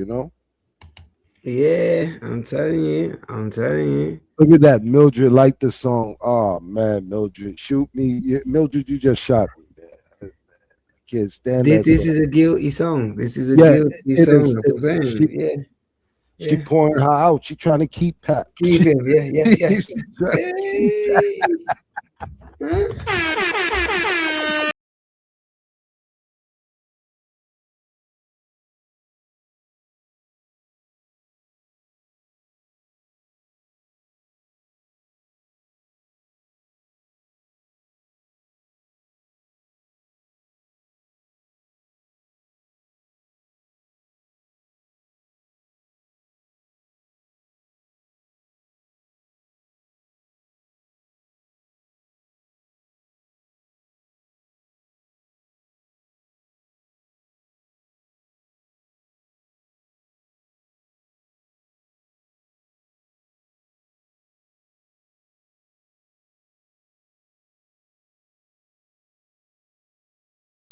B: Yeah, I'm telling you.
C: Look at that. Mildred liked the song. Oh, man, Mildred, shoot me. Mildred, you just shot me, man. I can't stand that
B: This
C: song.
B: is a guilty song. This is a
C: Yeah,
B: guilty
C: it
B: song.
C: is.
B: That's
C: It
B: what I'm
C: is.
B: saying. Yeah.
C: She pouring her out. She trying to keep Pat.
B: Keep him. Yeah.
C: She's trying to keep Pat.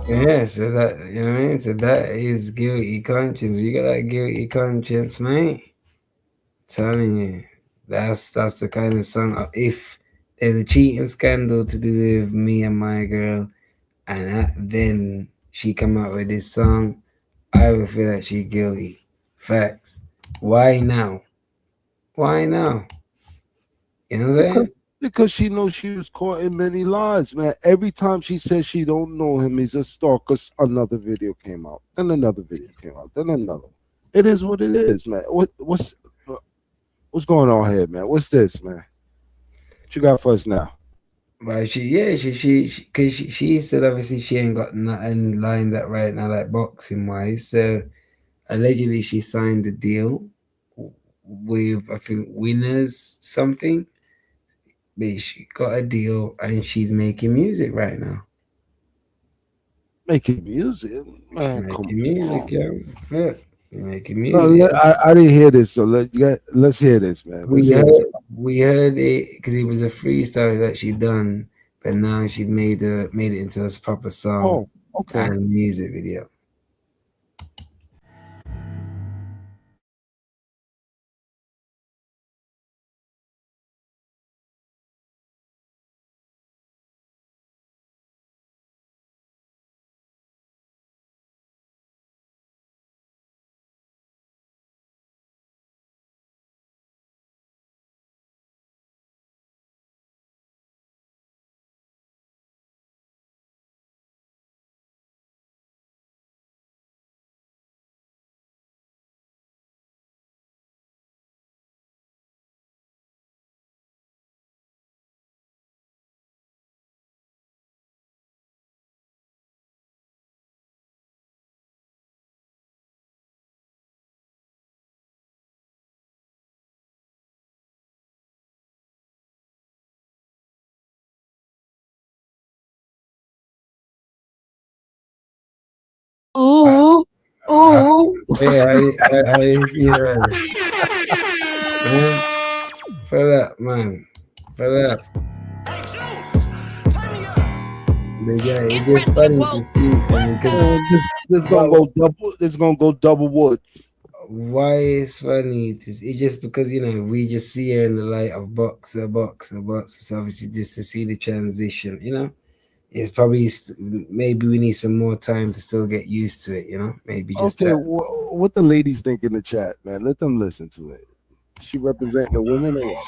B: Yeah, so that, you know what I mean? So that is guilty conscience. You got that guilty conscience, mate. Telling you, that's the kind of song. If there's a cheating scandal to do with me and my girl, and then she come out with this song, I would feel that she guilty. Facts. Why now? Why now? You know what I'm
C: Because
B: saying?
C: because she knows she was caught in many lies, man. Every time she says she don't know him, he's a stalker. Another video came out, then another video came out, then another. It is what it is, man. What's going on here, man? What's this, man? What you got for us now?
B: But cause she said obviously she ain't got nothing lined up right now, like boxing wise. So allegedly she signed a deal with, I think, Winners something. But she got a deal and she's making music right now.
C: Making music, man. Come
B: Making music,
C: on.
B: yeah. Making
C: No,
B: music.
C: I didn't hear this, so let's hear this, man. Let's
B: We
C: hear
B: heard
C: this.
B: we heard it because it was a freestyle that she done, but now she made it into a proper song
C: Oh, okay.
B: and music video.
C: Oh,
B: yeah, man. Fill up, man. Fill up. But yeah, it's just funny to see because
C: this gonna go double. This gonna go double wood.
B: why it's funny to it's just because we just see her in the light of boxer. So obviously just to see the transition, it's probably maybe we need some more time to still get used to it. Maybe just
C: Okay,
B: that.
C: what the ladies think in the chat, man? Let them listen to it. She representing the women or what?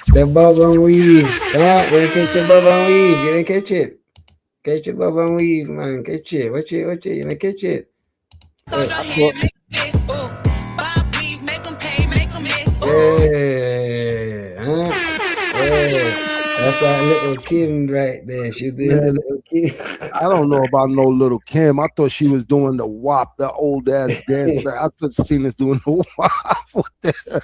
B: The bob and weave. Come on, you didn't catch the bob and weave. You didn't catch it. Catch the bob and weave, man. Catch it. Watch it. You didn't catch it. Hey. Yeah. Huh? Yeah. That's that little Kim right there. She's doing the little Kim.
C: I don't know about no little Kim. I thought she was doing the WAP, the old ass dance. I could have seen us doing the WAP. What the hell?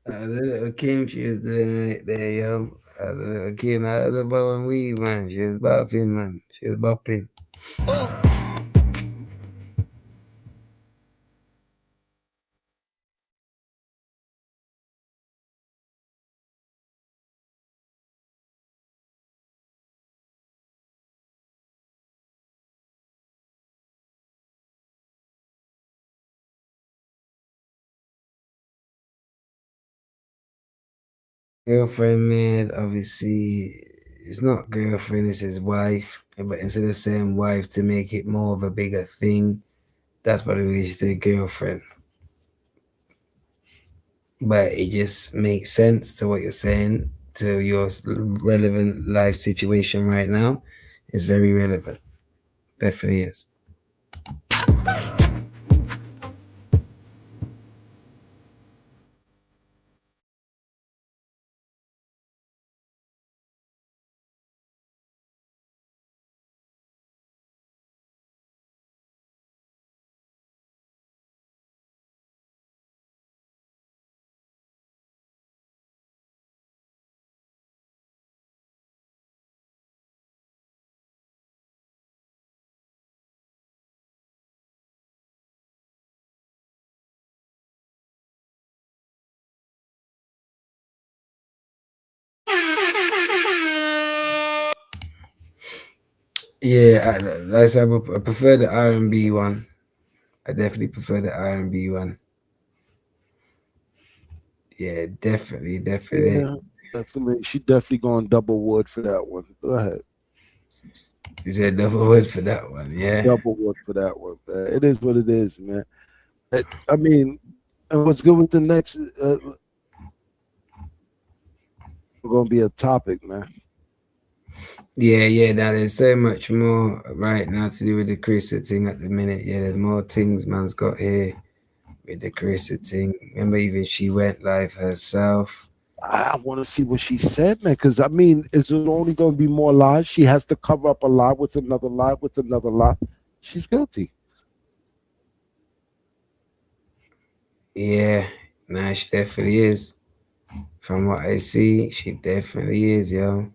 B: The little Kim she was doing right there, yo. The little Kim, that was a bob and weave, man. She was bopping, man. She was bopping. Girlfriend, man, obviously, it's not girlfriend, it's his wife. But instead of saying wife to make it more of a bigger thing, that's what we should say girlfriend. But it just makes sense to what you're saying, to your relevant life situation right now. It's very relevant. Definitely is. Yeah, like I said, I prefer the R&B one. I definitely prefer the R&B one. Yeah, definitely.
C: Yeah, definitely. She definitely going double wood for that one. Go ahead.
B: You said double wood for that one, yeah.
C: Double wood for that one, man. It is what it is, man. I mean, and what's good with the next? Going to be a topic, man.
B: Yeah. Now there's so much more right now to do with the Carissa thing at the minute. Yeah, there's more things man's got here with the Carissa thing. Remember, even she went live herself.
C: I want to see what she said, man. Because I mean, is there only going to be more lies? She has to cover up a lie with another lie with another lie. She's guilty.
B: Yeah, nah, she definitely is. From what I see, she definitely is, yo.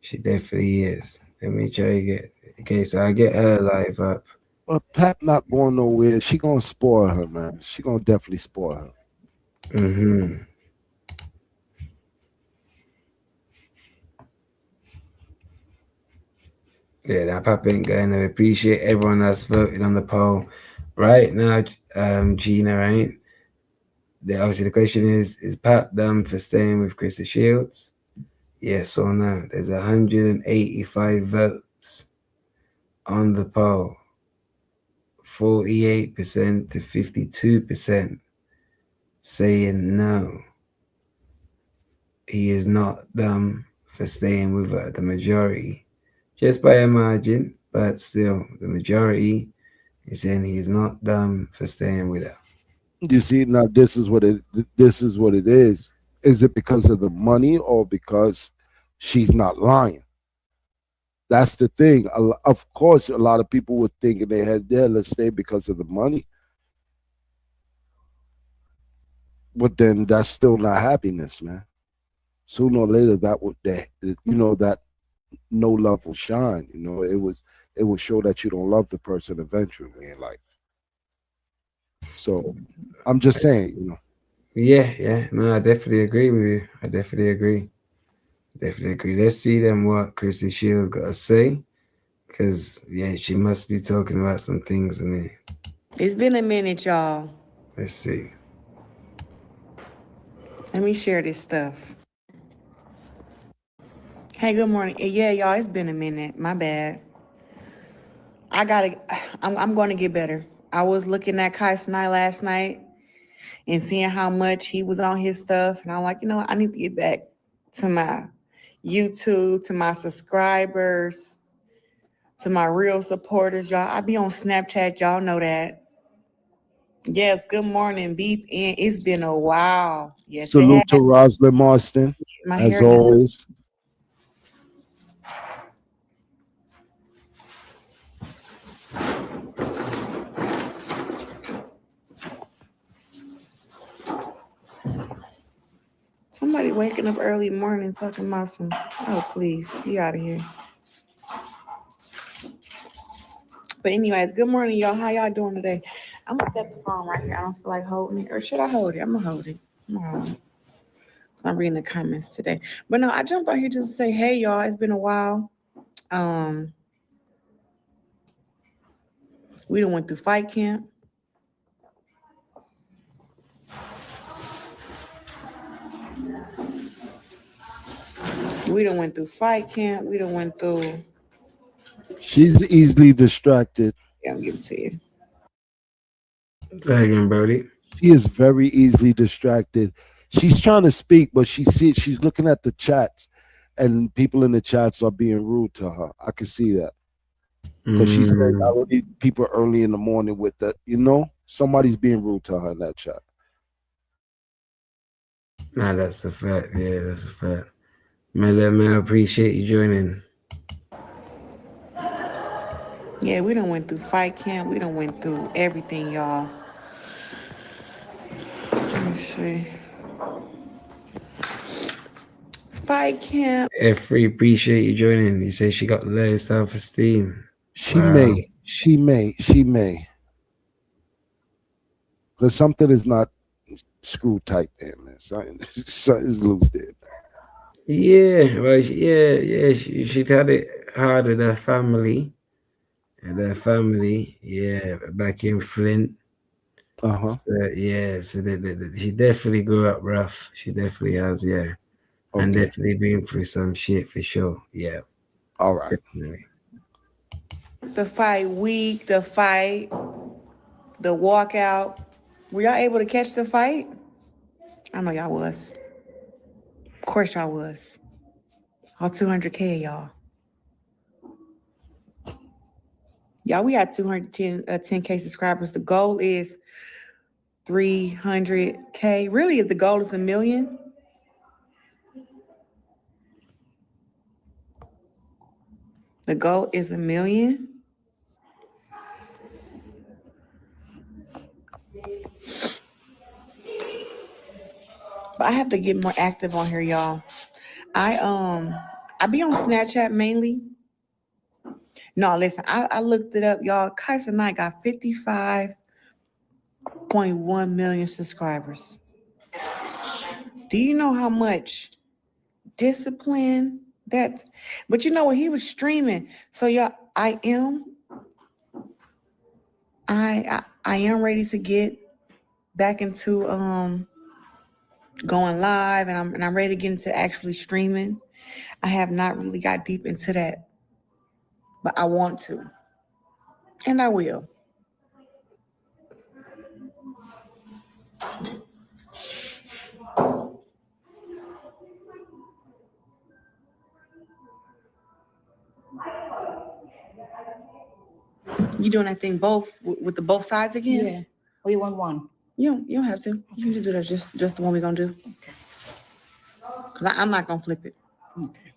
B: She definitely is. Let me try to get Okay, so I get her live up.
C: But Pat not going nowhere. She gonna spoil her, man. She gonna definitely spoil her.
B: Mm-hmm. Yeah, that pop ain't going to appreciate everyone that's voted on the poll right now. Gina, right? Obviously, the question is Pap done for staying with Krista Shields? Yes or no? There's 185 votes on the poll. 48% to 52% saying no. He is not done for staying with her. The majority, just by a margin, but still, the majority is saying he is not done for staying with her.
C: You see, now this is what it is. Is it because of the money or because she's not lying? That's the thing. Of course, a lot of people were thinking they had let's stay because of the money. But then that's still not happiness, man. Sooner or later, that no love will shine. It will show that you don't love the person eventually in life. So I'm just saying,
B: Yeah. No, I definitely agree with you. I definitely agree. Let's see then what Chrissy Shields got to say. Because, yeah, she must be talking about some things in there.
O: It's been a minute, y'all.
B: Let's see.
O: Let me share this stuff. Hey, good morning. Yeah, y'all, it's been a minute. My bad. I'm going to get better. I was looking at Kai Snight last night and seeing how much he was on his stuff. And I'm like, I need to get back to my YouTube, to my subscribers, to my real supporters, y'all. I be on Snapchat. Y'all know that. Yes, good morning, Beep. And it's been a while. Yes,
C: salute to Rosalind Marston, as always.
O: Somebody waking up early morning talking about some, oh, please, be out of here. But anyways, good morning, y'all. How y'all doing today? I'm going to set the phone right here. I don't feel like holding it. Or should I hold it? I'm going to hold it. I'm reading the comments today. But no, I jumped out here just to say, hey, y'all, it's been a while. We done went through fight camp. We done went through fight camp. We done went through.
C: She's easily distracted.
O: Yeah, I'll give it to you.
B: Say again, Brody.
C: She is very easily distracted. She's trying to speak, but she's looking at the chats, and people in the chats are being rude to her. I can see that. Because she said, I don't need people early in the morning with that. Somebody's being rude to her in that chat.
B: Nah, that's a fact. Yeah, that's a fact. Man, I appreciate you joining.
O: Yeah, we done went through fight camp. We done went through everything, y'all. Let me see. Fight camp.
B: F3, appreciate you joining. You say she got low self-esteem.
C: She may. Because something is not screwed tight there, man. Something's loose there.
B: Yeah, well, she'd had it hard with her family. And her family, back in Flint.
C: Uh-huh.
B: So, she definitely grew up rough. She definitely has, yeah. Okay. And definitely been through some shit for sure. Yeah.
C: All right.
B: Definitely.
O: The fight week, the fight, the walkout. Were y'all able to catch the fight? I know y'all was. Of course y'all was. All 200K, y'all. Y'all, we got 210K subscribers. The goal is 300K. Really, the goal is 1 million. The goal is 1 million. But I have to get more active on here, y'all. I be on Snapchat mainly. No, listen, I looked it up, y'all. Kaiser Knight got 55.1 million subscribers. Do you know how much discipline that's? But you know what? He was streaming. So y'all, I am ready to get back into going live, and I'm ready to get into actually streaming. I have not really got deep into that, but I want to, and I will. You doing that thing both with the both sides again?
P: Yeah. Or you want one?
O: You don't have to. You can just do that. Just the one we're gonna do.
P: Okay.
O: Cause I'm not gonna flip it.
P: Okay.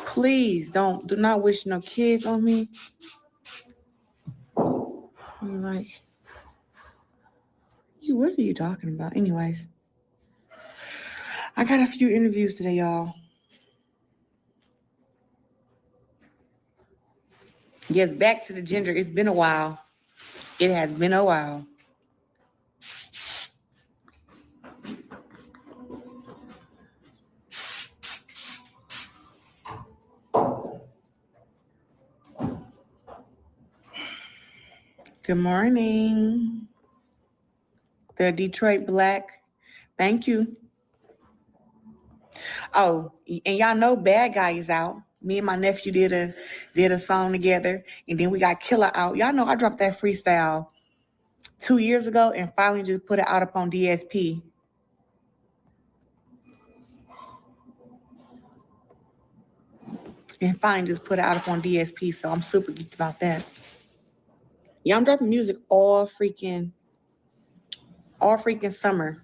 O: Please do not wish no kids on me. All right. What are you talking about? Anyways, I got a few interviews today, y'all. Yes, back to the ginger. It's been a while. It has been a while. Good morning. The Detroit Black. Thank you. Oh, and y'all know Bad Guy is out. Me and my nephew did a song together, and then we got Killer out. Y'all know I dropped that freestyle 2 years ago and finally just put it out up on DSP. So I'm super geeked about that. Yeah, I'm dropping music all freaking summer.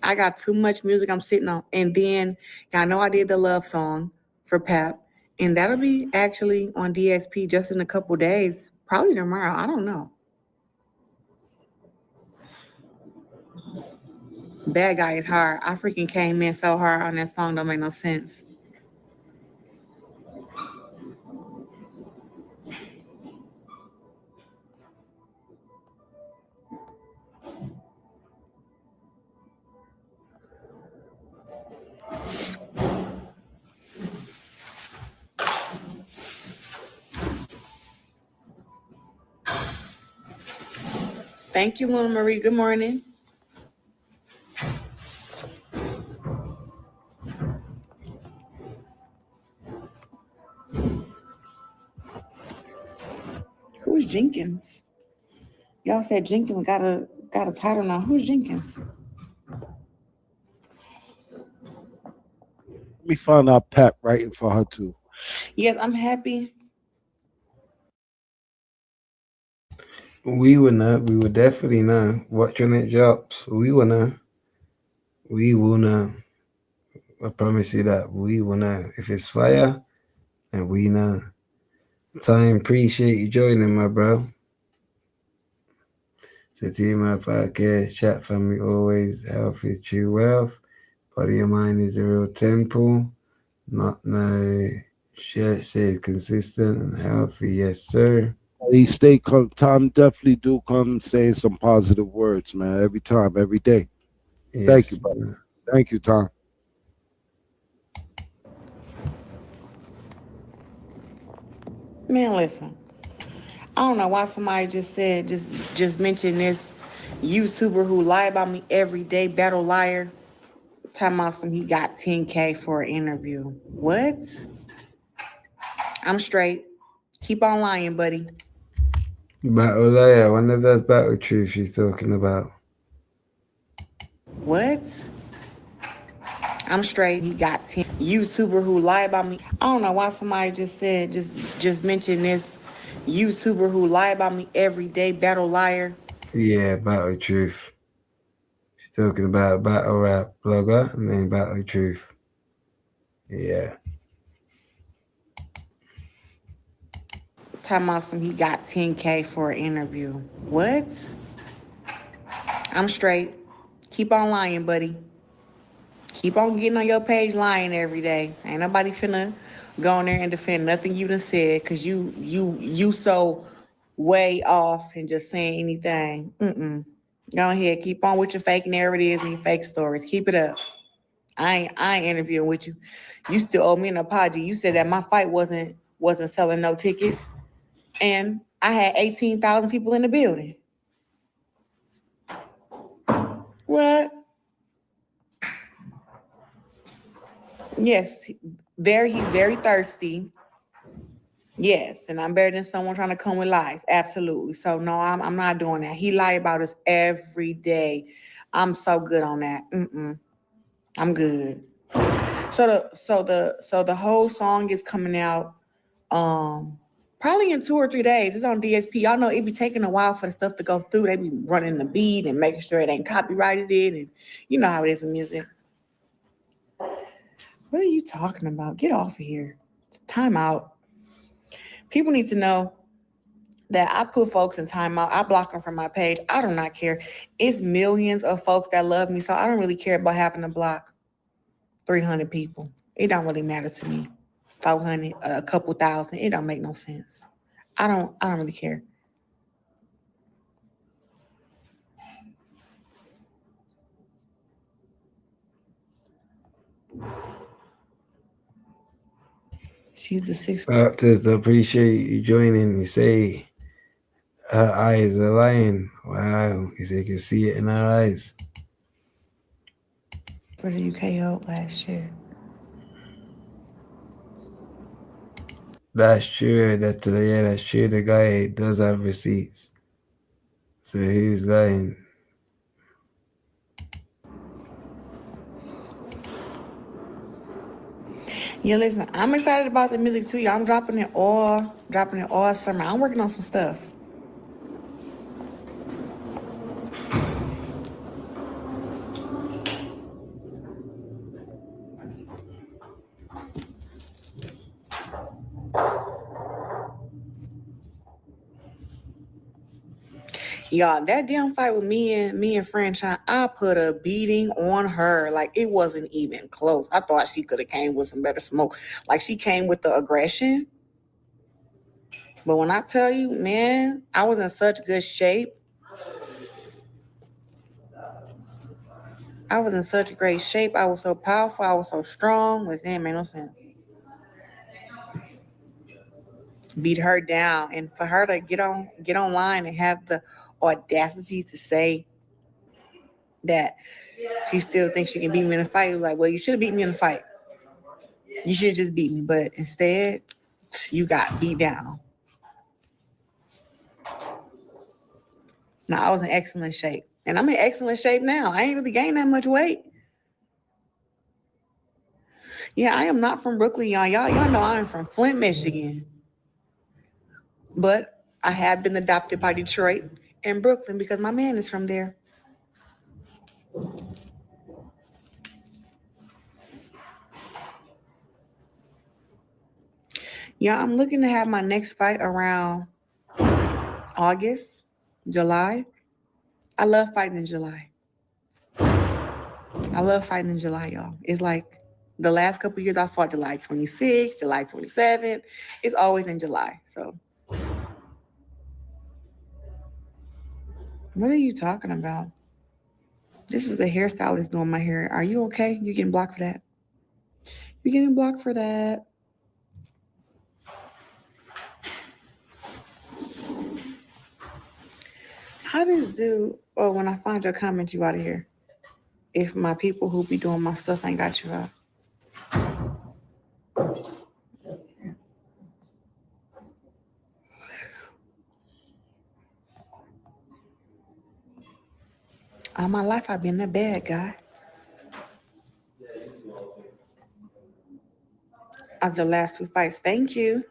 O: I got too much music I'm sitting on. And then y'all know I did the love song for Pap, and that'll be actually on DSP just in a couple days, probably tomorrow. I don't know. Bad Guy is hard. I freaking came in so hard on that song, don't make no sense. Thank you, Luna Marie. Good morning. Who's Jenkins? Y'all said Jenkins got a title now. Who's Jenkins?
C: Let me find out Pat writing for her too.
O: Yes, I'm happy.
B: We will know. We will definitely know. Watch when it drops. We will know. We will know. I promise you that. We will know. If it's fire, and we know. Time, appreciate you joining, my bro. So TMI Podcast, chat family always, health is true wealth. Body and mind is the real temple. Not no shirt said consistent and healthy, yes sir.
C: He stay Tom definitely do come saying some positive words, man. Every time, every day.
B: Yes,
C: thank you, brother. Thank you, Tom.
O: Man, listen. I don't know why somebody just mentioned this YouTuber who lie about me every day, battle liar. Talking about some he got 10K for an interview. What? I'm straight. Keep on lying, buddy.
B: Battle liar, I wonder if that's battle truth she's talking about.
O: What? I'm straight. He got 10 YouTuber who lie about me. I don't know why somebody just mentioned this YouTuber who lie about me every day, battle liar.
B: Yeah, battle truth. She's talking about battle rap blogger and then battle truth. Yeah.
O: Talking about some he got 10K for an interview. What? I'm straight. Keep on lying, buddy. Keep on getting on your page lying every day. Ain't nobody finna go in there and defend nothing you done said because you so way off and just saying anything. Go ahead, keep on with your fake narratives and your fake stories. Keep it up. I ain't interviewing with you. You still owe me an apology. You said that my fight wasn't selling no tickets, and I had 18,000 people in the building. What? Yes, he's very thirsty. Yes, and I'm better than someone trying to come with lies. Absolutely. So no, I'm not doing that. He lie about us every day. I'm so good on that. I'm good. So the whole song is coming out probably in 2 or 3 days. It's on DSP. Y'all know it be taking a while for the stuff to go through. They be running the beat and making sure it ain't copyrighted in, and you know how it is with music. What are you talking about? Get off of here. Time out. People need to know that I put folks in timeout. I block them from my page. I do not care. It's millions of folks that love me, so I don't really care about having to block 300 people. It don't really matter to me. 500, a couple thousand. It don't make no sense. I don't really care. She's the sixth.
B: Just appreciate you joining. You say her eyes are lying. Wow. You say you can see it in her eyes.
O: For the UKO last year.
B: That's true. That's true. The guy does have receipts. So he's lying.
O: Yeah, listen, I'm excited about the music too. Y'all, I'm dropping it all summer. I'm working on some stuff. Y'all, that damn fight with me and Franchise, I put a beating on her. Like, it wasn't even close. I thought she could have came with some better smoke. Like, she came with the aggression. But when I tell you, man, I was in such good shape. I was in such great shape. I was so powerful. I was so strong. Listen, made no sense. Beat her down, and for her to get online and have the audacity to say that she still thinks she can beat me in a fight. It was like, well, you should have beat me in a fight. You should have just beat me, but instead, you got beat down. Now, I was in excellent shape, and I'm in excellent shape now. I ain't really gained that much weight. Yeah, I am not from Brooklyn, y'all. Y'all know I'm from Flint, Michigan. But I have been adopted by Detroit and Brooklyn because my man is from there. Yeah, I'm looking to have my next fight around August, July. I love fighting in July. Y'all. It's like the last couple of years I fought July 26th, July 27th. It's always in July, so. What are you talking about? This is a hairstylist doing my hair. Are you okay? You getting blocked for that? You're getting blocked for that. How does when I find your comment, you out of here? If my people who be doing my stuff ain't got you out. All my life, I've been a bad guy. Of the last 2 fights, thank you.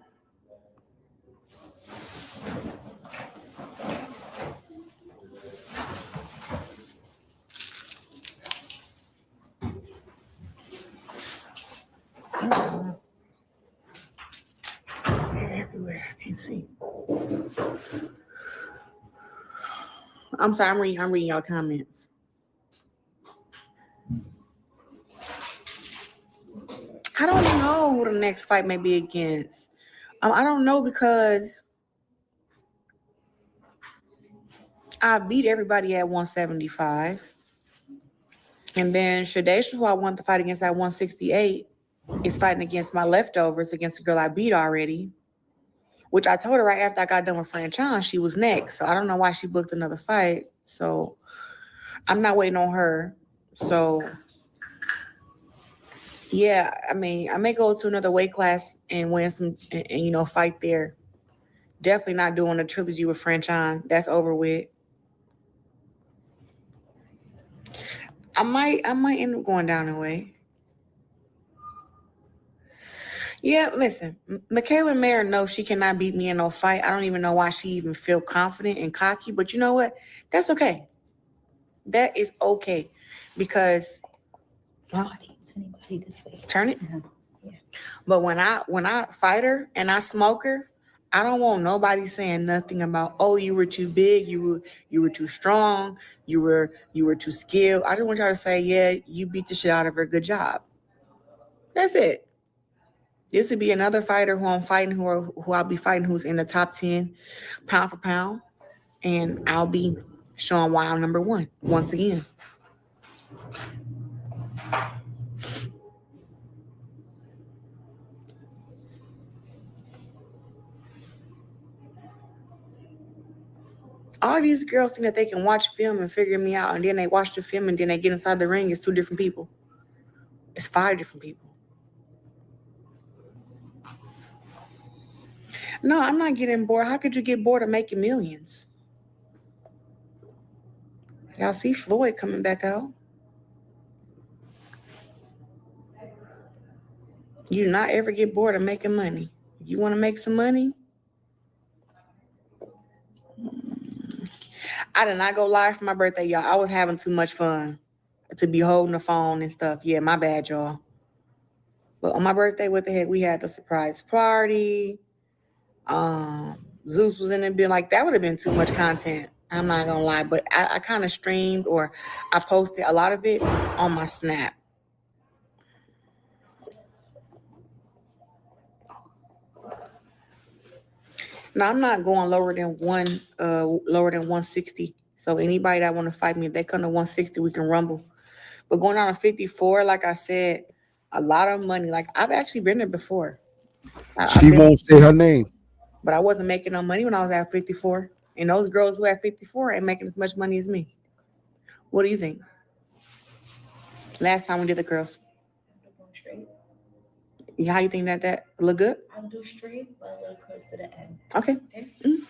O: Everywhere, I can't see. I'm sorry, I'm reading y'all comments. I don't know who the next fight may be against. I don't know because I beat everybody at 175. And then Shadesha, who I want to fight against at 168, is fighting against my leftovers against the girl I beat already. Which I told her right after I got done with Franchon, she was next. So I don't know why she booked another fight. So I'm not waiting on her. So yeah, I mean, I may go to another weight class and win some, and fight there. Definitely not doing a trilogy with Franchon. That's over with. I might end up going down in weight. Yeah, listen, Michaela Mayer knows she cannot beat me in no fight. I don't even know why she even feel confident and cocky, but you know what? That's okay. That is okay because turn it.
P: Yeah.
O: But when I fight her and I smoke her, I don't want nobody saying nothing about, oh, you were too big, you were too strong, you were too skilled. I just want y'all to say, yeah, you beat the shit out of her. Good job. That's it. This would be another fighter who I'm fighting, who I'll be fighting, who's in the top 10 pound for pound, and I'll be showing why I'm number one once again. All these girls think that they can watch film and figure me out, and then they watch the film and then they get inside the ring. It's two different people. It's 5 different people. No, I'm not getting bored. How could you get bored of making millions? Y'all see Floyd coming back out. You not ever get bored of making money. You want to make some money? I did not go live for my birthday, y'all. I was having too much fun to be holding the phone and stuff. Yeah, my bad, y'all. But on my birthday, what the heck? We had the surprise party. Zeus was in it, being like, that would have been too much content. I'm not gonna lie, but I kind of streamed or I posted a lot of it on my Snap. Now I'm not going lower than 160. So anybody that want to fight me, if they come to 160, we can rumble. But going on a 54, like I said, a lot of money. Like I've actually been there before.
C: She won't say her name.
O: But I wasn't making no money when I was at 54. And those girls who at 54 ain't making as much money as me. What do you think? Last time we did the girls.
P: Straight.
O: Yeah, how you think that look good?
P: I'll do straight, but a little close to the end.
O: Okay. Mm-hmm.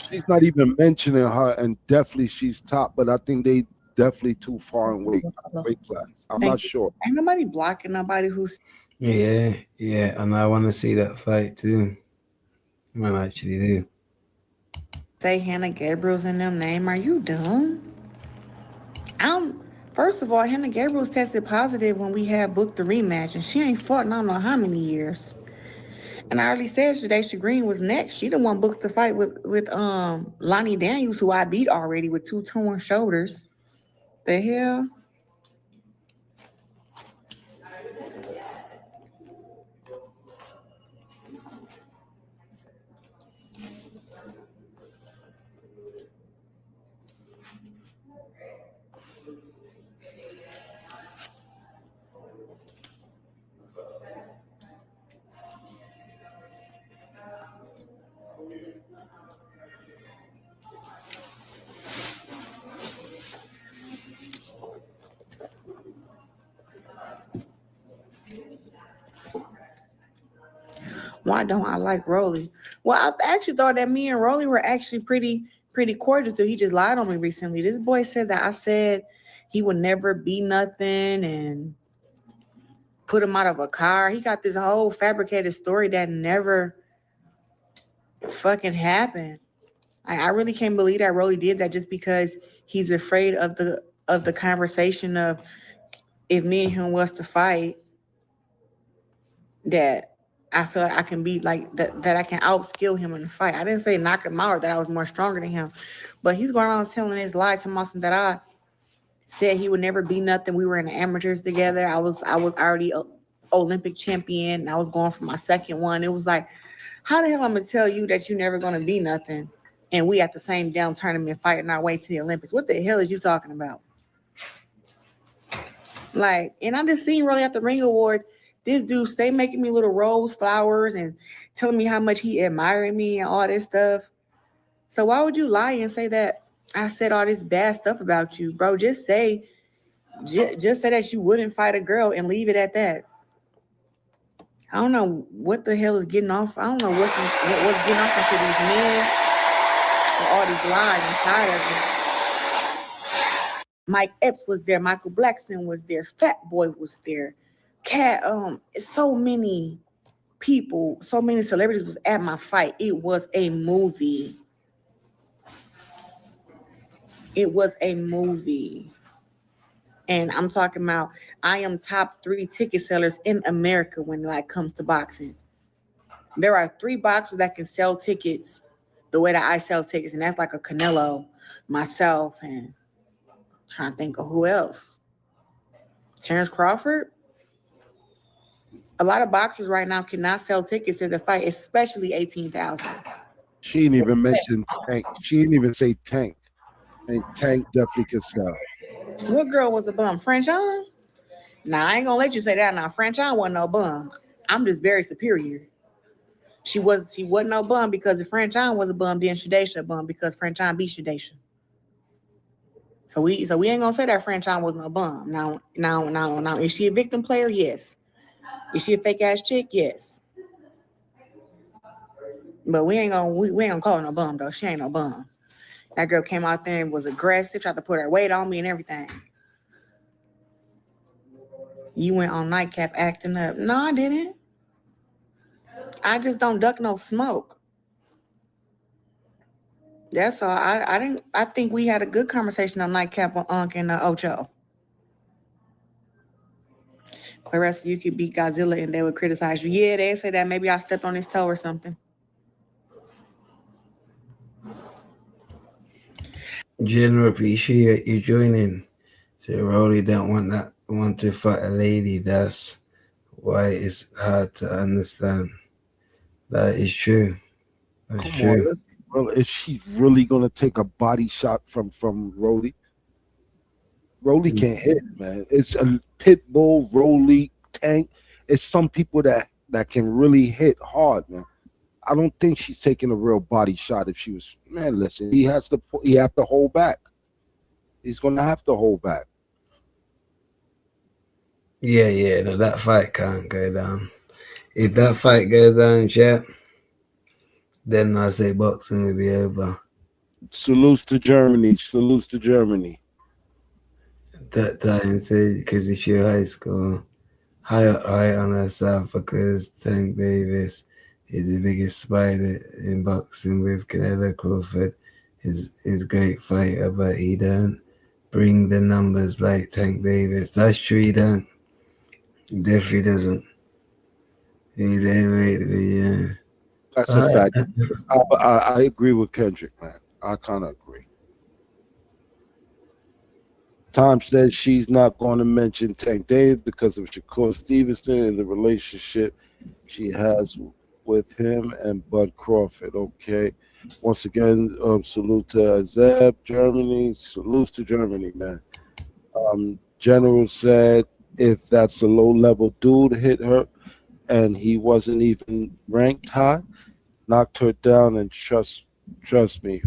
C: She's not even mentioning her, and definitely she's top, but I think they definitely too far in weight class. I'm not sure.
O: Ain't nobody blocking nobody who's.
B: Yeah, and I want to see that fight too. I might actually do.
O: Say Hannah Gabriel's in them name. Are you dumb? First of all, Hannah Gabriel's tested positive when we had booked the rematch, and she ain't fought in I don't know how many years. And I already said Shadesha Green was next. She the one booked the fight with Lonnie Daniels, who I beat already with 2 torn shoulders. The hell? Why don't I like Rolly? Well, I actually thought that me and Rolly were actually pretty cordial till he just lied on me recently. This boy said that I said he would never be nothing and put him out of a car. He got this whole fabricated story that never fucking happened. I really can't believe that Rolly did that just because he's afraid of the conversation of if me and him was to fight, that I feel like I can be like that I can outskill him in the fight. I didn't say knock him out or that I was more stronger than him, but he's going around telling his lies to something that I said he would never be nothing. We were in the amateurs together. I was already a Olympic champion. And I was going for my second one. It was like, how the hell I'm gonna tell you that you're never gonna be nothing, and we at the same damn tournament fighting our way to the Olympics? What the hell is you talking about? Like, and I just seen really at the Ring Awards, this dude stay making me little rose flowers and telling me how much he admired me and all this stuff. So why would you lie and say that I said all this bad stuff about you, bro? Just say that you wouldn't fight a girl and leave it at that. I don't know what the hell is getting off. I don't know what's getting off into these men with all these lies. I'm tired of it. Mike Epps was there. Michael Blackson was there. Fat Boy was there. So many people, so many celebrities was at my fight. It was a movie. It was a movie. And I'm talking about, I am top 3 ticket sellers in America when it comes to boxing. There are 3 boxers that can sell tickets the way that I sell tickets, and that's like a Canelo, myself, and I'm trying to think of who else. Terrence Crawford. A lot of boxers right now cannot sell tickets to the fight, especially 18,000.
C: She didn't even mention Tank. She didn't even say Tank. And Tank definitely could sell.
O: So what girl was a bum? French on? Nah, I ain't gonna let you say that. Now, French on wasn't no bum. I'm just very superior. She wasn't no bum because if French on was a bum, then Shadesha a bum because French on beat Shadesha. So we ain't gonna say that French on was no bum. Now, is she a victim player? Yes. Is she a fake ass chick? Yes. But we ain't gonna call her no bum though. She ain't no bum. That girl came out there and was aggressive, tried to put her weight on me and everything. You went on Nightcap acting up. No, I didn't. I just don't duck no smoke. That's all. I think we had a good conversation on Nightcap with Unc and Ocho. Claressa, you could beat Godzilla and they would criticize you. Yeah, they say that maybe I stepped on his toe or something.
B: General, appreciate you joining. So Rolly don't want to fight a lady. That's why it's hard to understand. That is true. That's true.
C: Well, if she's really gonna take a body shot from Rolly can't hit, man. It's a pit bull, Rolly, Tank. It's some people that can really hit hard, man. I don't think she's taking a real body shot. If she was, man, listen, he have to hold back. He's gonna have to hold back.
B: Yeah. No, that fight can't go down. If that fight goes down, chat, then I say boxing will be over.
C: Salutes to Germany. Salutes to Germany.
B: That time said because it's your high school, high on herself because Tank Davis is the biggest spider in boxing with Canelo Crawford. Is great fighter, but he don't bring the numbers like Tank Davis. That's true, he don't. He definitely doesn't. Yeah.
C: That's a fact. I agree with Kendrick, man. I kind of agree. Tom says she's not going to mention Tank Davis because of Shakur Stevenson and the relationship she has with him and Bud Crawford. Okay. Once again, salute to Zeb, Germany. Salutes to Germany, man. General said if that's a low-level dude hit her and he wasn't even ranked high, knocked her down, and trust me,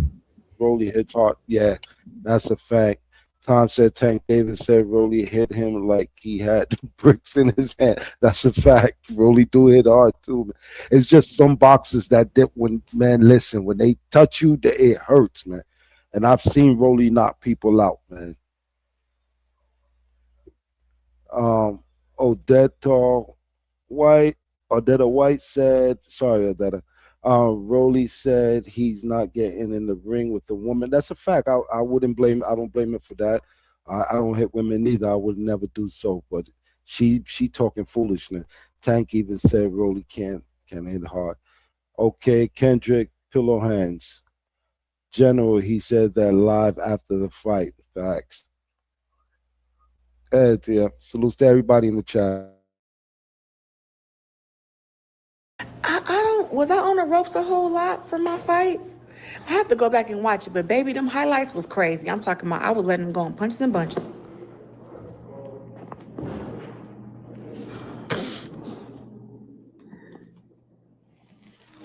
C: Rolly hits hard. Yeah, that's a fact. Tom said Tank Davis said Rolly hit him like he had bricks in his hand. That's a fact. Rolly do hit hard too. Man. It's just some boxers that did when they touch you, it hurts, man. And I've seen Rolly knock people out, man. Odetta White said, sorry, Odetta. Rolly said he's not getting in the ring with the woman. That's a fact. I wouldn't blame. I don't blame him for that. I don't hit women either. I would never do so. But she talking foolishness. Tank even said Rolly can't can hit hard. Okay, Kendrick, pillow hands. General, he said that live after the fight. Facts. Hey, Tia. Salutes to everybody in the chat.
O: Was I on the ropes a whole lot for my fight? I have to go back and watch it, but baby, them highlights was crazy. I'm talking about I was letting them go in punches and bunches.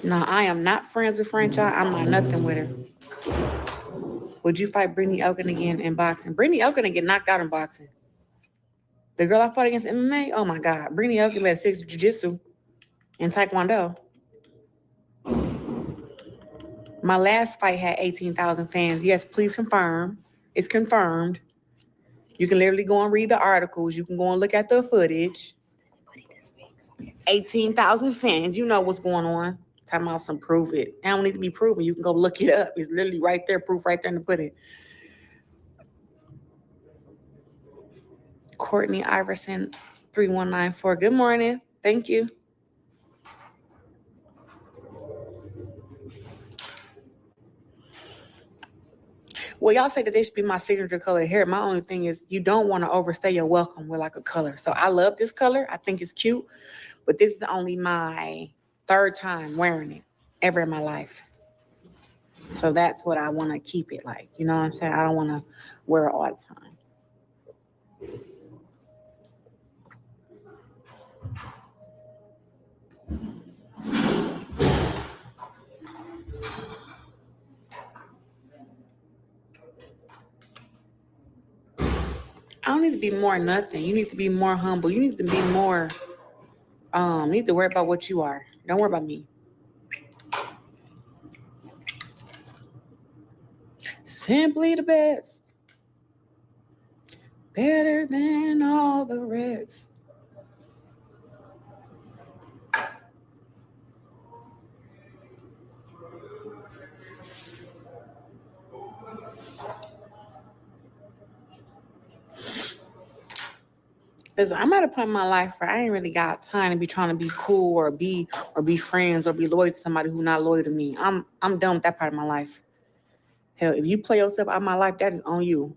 O: No, I am not friends with Franchise. I'm not nothing with her. Would you fight Brittany Elkin again in boxing? Brittany Elkin get knocked out in boxing. The girl I fought against MMA, oh my God. Brittany Elkin made a 6 jiu-jitsu and taekwondo. My last fight had 18,000 fans. Yes, please confirm. It's confirmed. You can literally go and read the articles. You can go and look at the footage. 18,000 fans. You know what's going on. Talking about some prove it. I don't need to be proven. You can go look it up. It's literally right there. Proof right there in the footage. Courtney Iverson, 3194. Good morning. Thank you. Well, y'all say that this should be my signature color hair. My only thing is you don't want to overstay your welcome with like a color. So I love this color. I think it's cute, but this is only my 3rd time wearing it ever in my life. So that's what I want to keep it like. You know what I'm saying? I don't want to wear it all the time. I don't need to be more nothing. You need to be more humble. You need to be more, you need to worry about what you are. Don't worry about me. Simply the best. Better than all the rest. Cause I'm at a point in my life where I ain't really got time to be trying to be cool or be friends or be loyal to somebody who's not loyal to me. I'm done with that part of my life. Hell, if you play yourself out of my life, that is on you.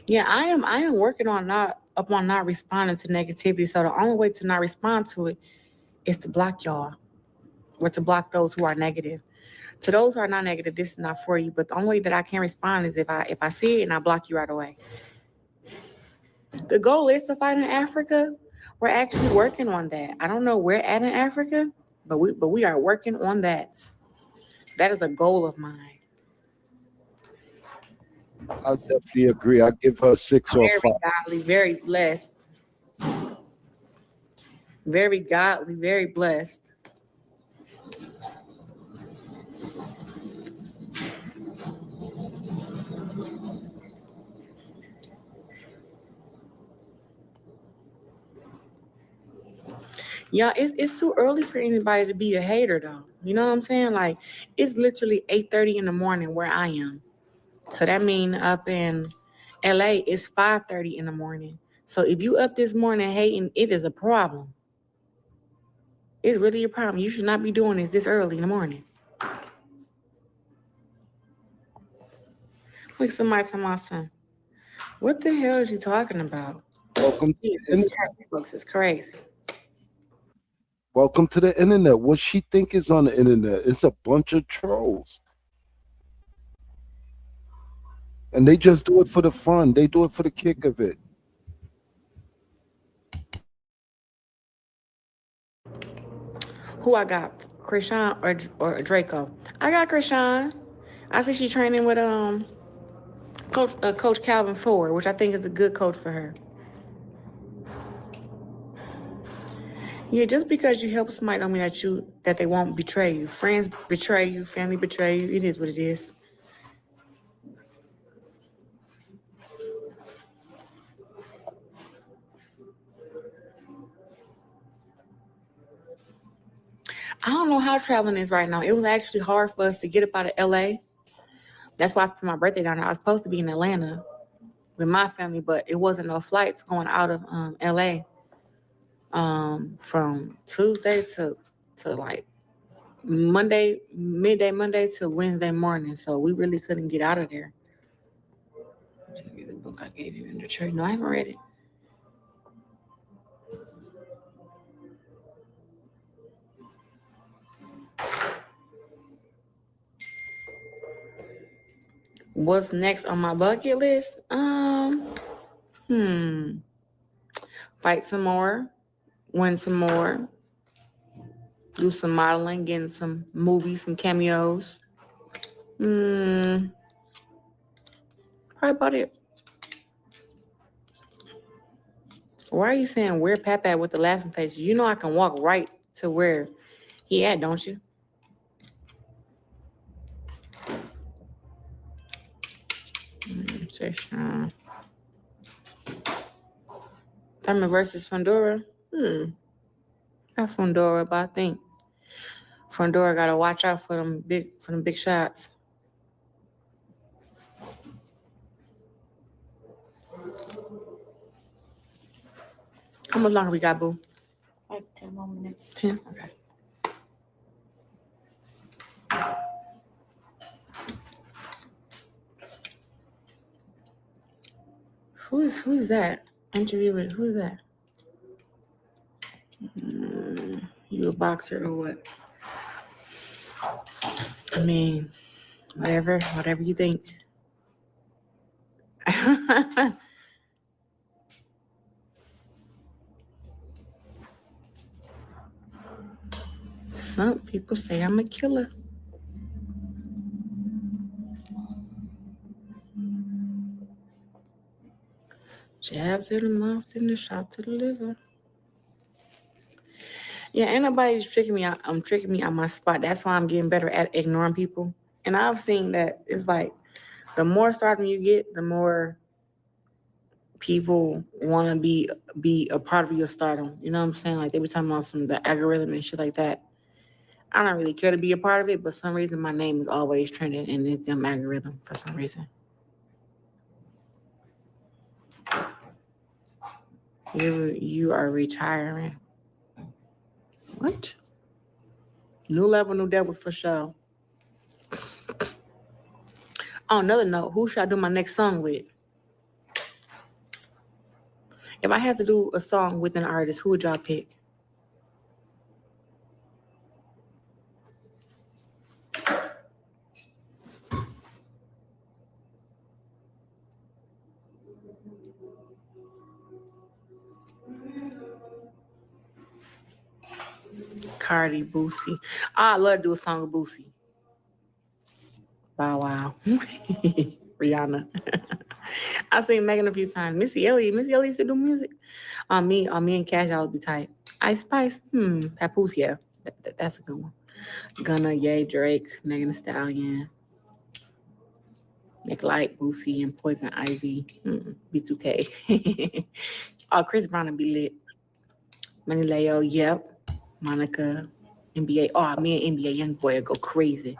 O: Yeah, I am working on not responding to negativity. So the only way to not respond to it is to block y'all, or to block those who are negative. To those who are not negative, this is not for you. But the only way that I can respond is if I see it and I block you right away. The goal is to fight in Africa. We're actually working on that. I don't know where at in Africa, but we are working on that. That is a goal of mine.
C: I definitely agree. I give her 6 or 5.
O: Very godly, very blessed. Very godly, very blessed. Yeah, it's too early for anybody to be a hater though. You know what I'm saying? Like it's literally 8:30 in the morning where I am. So that means up in LA it's 5:30 in the morning. So if you up this morning hating, it is a problem. It's really a problem. You should not be doing this early in the morning. Like somebody tell my son, what the hell is you talking about?
C: Welcome to the
O: internet. It's crazy.
C: Welcome to the internet. What she think is on the internet? It's a bunch of trolls. And they just do it for the fun. They do it for the kick of it.
O: Who I got, Krishan or Draco? I got Krishan. I think she's training with Coach Calvin Ford, which I think is a good coach for her. Yeah, just because you help somebody don't mean that they won't betray you. Friends betray you, family betray you. It is what it is. I don't know how traveling is right now. It was actually hard for us to get up out of LA. That's why I spent my birthday down there. I was supposed to be in Atlanta with my family, but it wasn't no flights going out of LA from Tuesday to like Monday, midday Monday to Wednesday morning. So we really couldn't get out of there. The book I gave you in the church. No, I haven't read it. What's next on my bucket list? Fight some more, win some more, do some modeling, get in some movies, some cameos. Probably about it. Why are you saying where Pap at with the laughing face? You know I can walk right to where he at, don't you? Thurman versus Fundora. Got Fundora, but I think Fundora gotta watch out for them big shots. How much longer we got, boo?
P: Like 10 more minutes.
O: 10? Okay. Who is that? Interviewing, who is that? You a boxer or what? I mean, whatever you think. Some people say I'm a killer. Jab to the mouth, then the shot to the liver. Yeah, ain't nobody tricking me out. Tricking me out my spot. That's why I'm getting better at ignoring people. And I've seen that it's like the more stardom you get, the more people want to be a part of your stardom. You know what I'm saying? Like they be talking about the algorithm and shit like that. I don't really care to be a part of it, but for some reason my name is always trending in this damn algorithm for some reason. You are retiring. What? New level, new devils for sure. On another note, who should I do my next song with? If I had to do a song with an artist, who would y'all pick? Cardi, Boosie. I love to do a song with Boosie. Bow Wow. Rihanna. I've seen Megan a few times. Missy Elliott used to do music. Me and Cash, I'll be tight. Ice Spice. Papoose, yeah. That's a good one. Gunna, Ye, Drake, Megan Thee Stallion. Nick Light, Boosie, and Poison Ivy. B2K. Chris Brown would be lit. Money Leo, yep. Monica, NBA. Me and NBA Youngboy would go crazy.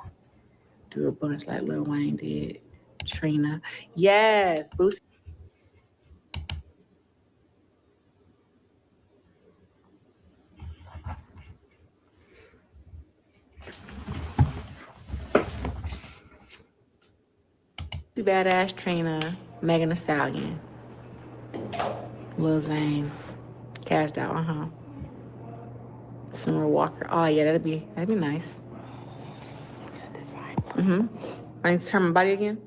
O: Do a bunch like Lil Wayne did. Trina. Yes, Boosie. Badass Trina, Megan Thee Stallion, Lil Zane, Cashed Out, Summer Walker. Oh yeah, that'd be nice. I need to turn my body again.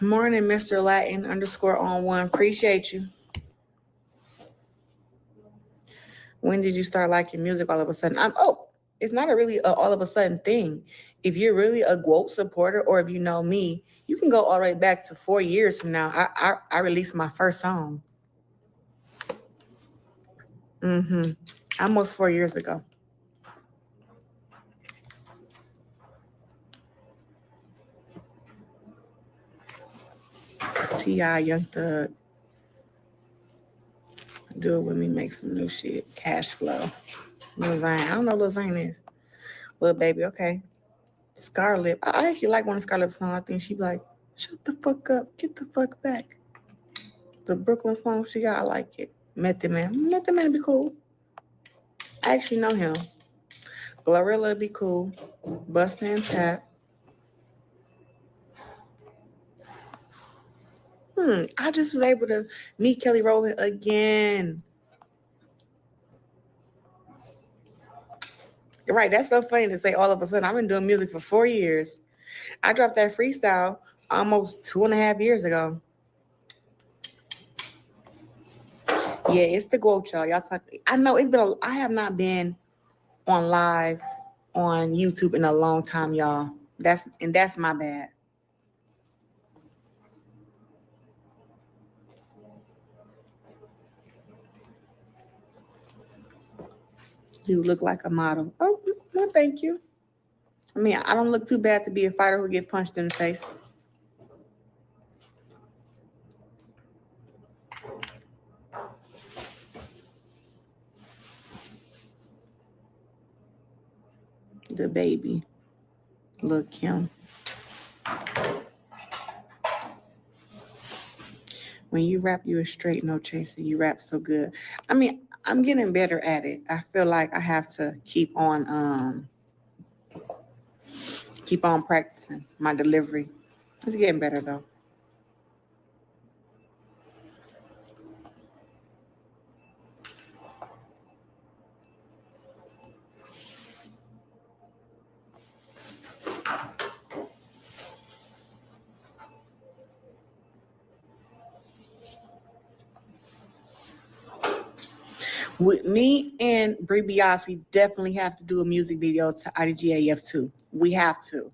O: Morning, Mr. Latin _on1. Appreciate you. When did you start liking music all of a sudden? It's not really all of a sudden thing. If you're really a GWOAT supporter, or if you know me, you can go all the way back to 4 years from now. I released my first song. Almost 4 years ago. T.I. Young Thug. Do it with me, make some new shit. Cash Flow. Lil Zane. I don't know what Lil Zane is. Lil Baby, okay. Scarlett. I actually like one of Scarlett's songs. I think she be like, shut the fuck up. Get the fuck back. The Brooklyn song she got, I like it. Method Man. Method Man be cool. I actually know him. Glorilla be cool. Busta and Pat. I just was able to meet Kelly Rowland again. Right, that's so funny to say all of a sudden. I've been doing music for 4 years. I dropped that freestyle almost 2.5 years ago. Yeah, it's the GWOAT, y'all. Y'all talk. I know it's been. I have not been on live on YouTube in a long time, y'all. That's my bad. You look like a model. Oh, no, thank you. I mean, I don't look too bad to be a fighter who get punched in the face. The baby. Look, Kim. When you rap, you a straight no chaser. You rap so good. I mean, I'm getting better at it. I feel like I have to keep on practicing my delivery. It's getting better though. With me and Brie Biasi definitely have to do a music video to IDGAF 2. We have to.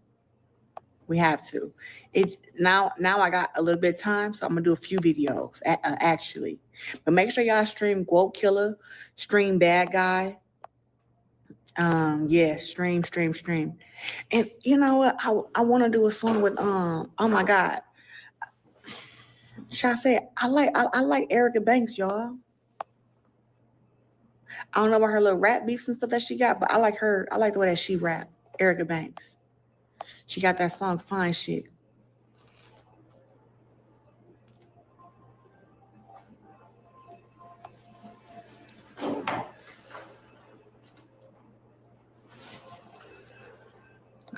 O: Now I got a little bit of time, so I'm gonna do a few videos actually. But make sure y'all stream GWOAT Killer, stream Bad Guy. Yeah, stream. And you know what? I want to do a song with oh my God. Should I say I like Erica Banks, y'all. I don't know about her little rap beefs and stuff that she got, but I like her. I like the way that she rap. Erica Banks. She got that song Fine Shit.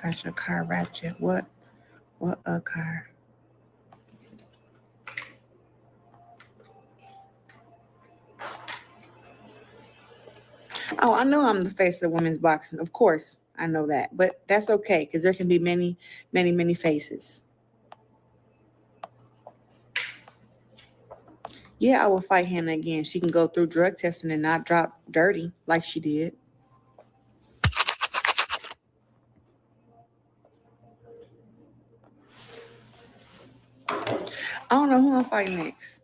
O: Got your car ratchet. What a car. Oh, I know I'm the face of women's boxing. Of course, I know that. But that's okay, because there can be many, many, many faces. Yeah, I will fight Hannah again. She can go through drug testing and not drop dirty like she did. I don't know who I'm fighting next.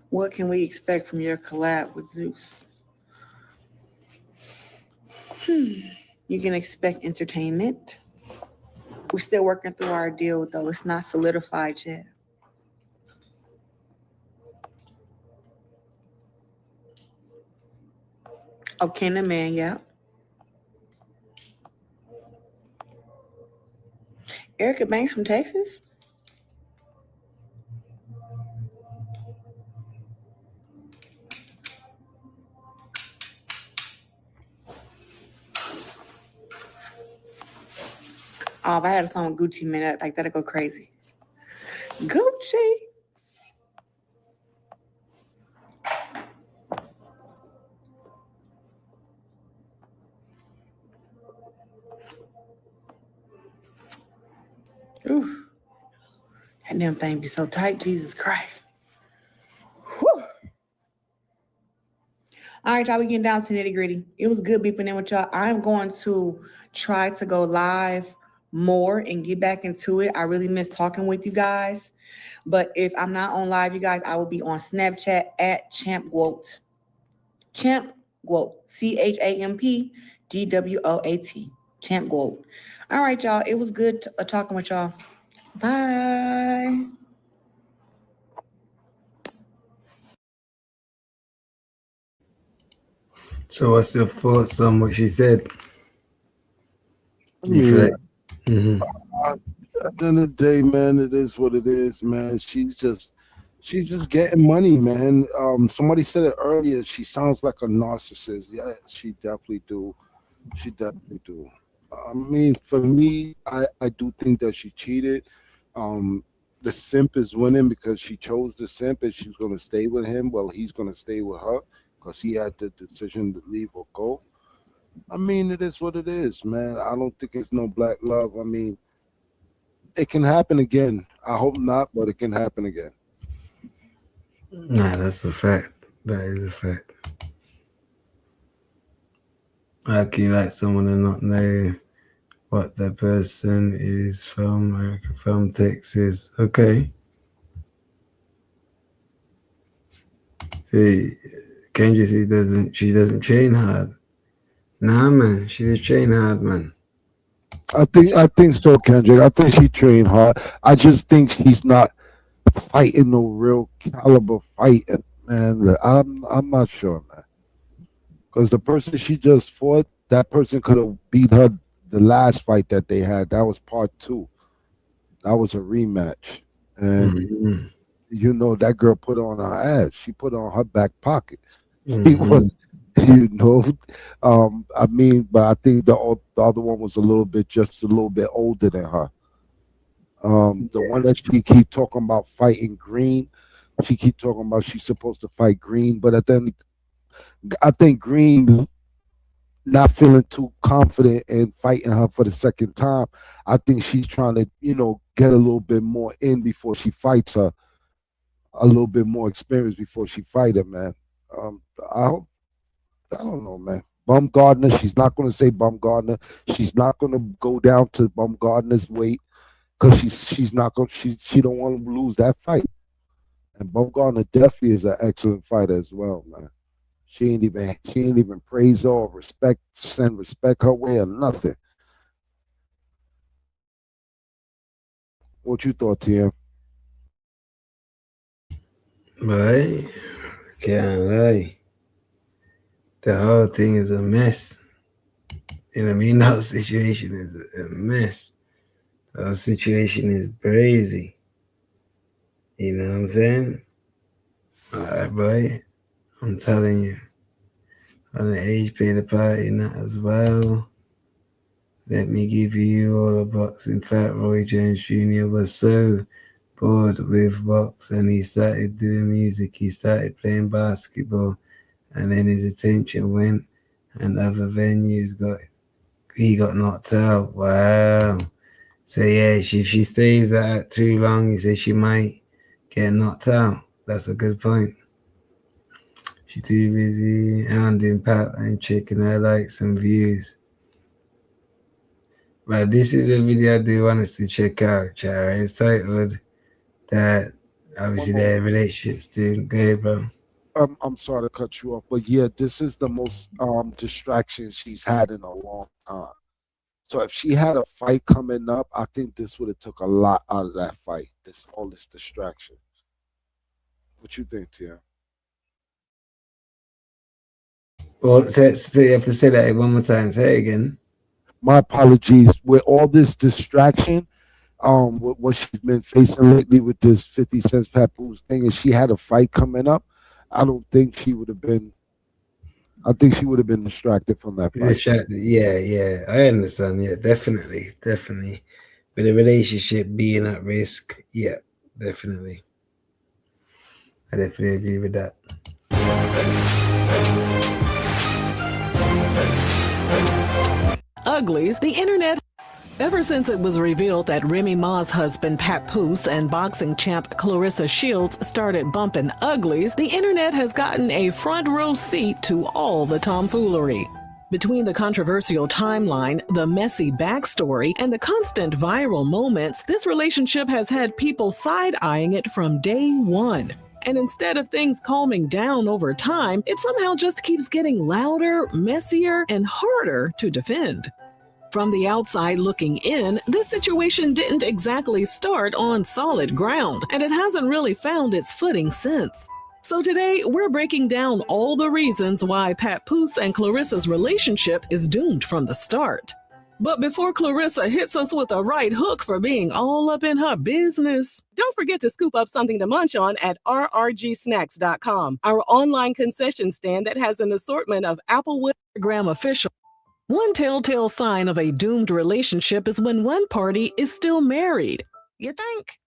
O: What can we expect from your collab with Zeus? You can expect entertainment. We're still working through our deal, though. It's not solidified yet. Okay, the man, yeah. Erica Banks from Texas? Oh, if I had a song with Gucci, man, like that'd go crazy. Gucci. Oof. That damn thing be so tight, Jesus Christ. Whew. All right, y'all, we getting down to nitty gritty. It was good beeping in with y'all. I'm going to try to go live more and get back into it. I really miss talking with you guys. But if I'm not on live, you guys, I will be on Snapchat at ChampGwoat. ChampGwoat. ChampGwoat. ChampGwoat. All right, y'all. It was good talking with y'all. Bye.
B: So what's your thoughts on what she said? You feel like,
C: At the end of the day, man, it is what it is, man. She's just getting money, man. Somebody said it earlier. She sounds like a narcissist. Yeah, she definitely do. She definitely do. I mean, for me, I do think that she cheated. The simp is winning because she chose the simp and she's going to stay with him. Well, he's going to stay with her because he had the decision to leave or go. I mean, it is what it is, man. I don't think it's no black love. I mean, it can happen again. I hope not, but it can happen again.
B: nah, that's a fact. That is a fact. How can you like someone and not know what that person is from Texas? Okay. See, Kendra, she doesn't train hard. Nah, man, she was train hard, man.
C: I think so, Kendrick. I think she trained hard. I just think she's not fighting no real caliber fight, man. I'm not sure, man. Because the person she just fought, that person could have beat her the last fight that they had. That was part 2. That was a rematch, and you know that girl put on her ass. She put on her back pocket. She was, you know, I mean, but I think the other one was just a little bit older than her. The one that she keep talking about fighting Green, she keep talking about she's supposed to fight Green, but I think Green not feeling too confident in fighting her for the second time. I think she's trying to, get a little bit more in before she fights her, a little bit more experience before she fight her, man. I don't know, man. Bumgardner, she's not going to say Bumgardner. She's not going to go down to Bumgardner's weight because she don't want to lose that fight. And Bumgardner definitely is an excellent fighter as well, man. She ain't even praise her or send respect her way or nothing. What you thought, TM?
B: Right? Can't lie. The whole thing is a mess. You know what I mean? That situation is a mess. That situation is crazy. You know what I'm saying? Alright, boy. I'm telling you. The age played a part in that as well. Let me give you all the boxing fact. Roy Jones Jr. was so bored with box and he started doing music. He started playing basketball and then his attention went and other venues he got knocked out. Wow. So yeah, if she stays at too long, he says she might get knocked out. That's a good point. She's too busy hounding Pat and checking her likes and views. But this is a video I do want us to check out, Chara. It's titled that obviously their relationship's doing. Go ahead, bro.
C: I'm sorry to cut you off, but yeah, this is the most distraction she's had in a long time. So if she had a fight coming up, I think this would have took a lot out of that fight. All this distraction. What you think, Tia?
B: Well, so you have to say that one more time. Say it again.
C: My apologies. With all this distraction, what she's been facing lately with this 50 Cent Papoose thing, and she had a fight coming up, I don't think she would have been. I think she would have been distracted from that fight.
B: Distracted. Yeah, I understand. Yeah, definitely. With the relationship being at risk, yeah, definitely. I definitely agree with that.
Q: Uglies, the internet. Ever since it was revealed that Remy Ma's husband Papoose and boxing champ Claressa Shields started bumping uglies, the internet has gotten a front row seat to all the tomfoolery. Between the controversial timeline, the messy backstory, and the constant viral moments, this relationship has had people side-eyeing it from day one. And instead of things calming down over time, it somehow just keeps getting louder, messier, and harder to defend. From the outside looking in, this situation didn't exactly start on solid ground, and it hasn't really found its footing since. So today, we're breaking down all the reasons why Papoose and Claressa's relationship is doomed from the start. But before Claressa hits us with a right hook for being all up in her business, don't forget to scoop up something to munch on at rrgsnacks.com, our online concession stand that has an assortment of Applewood Instagram official. One telltale sign of a doomed relationship is when one party is still married. You think?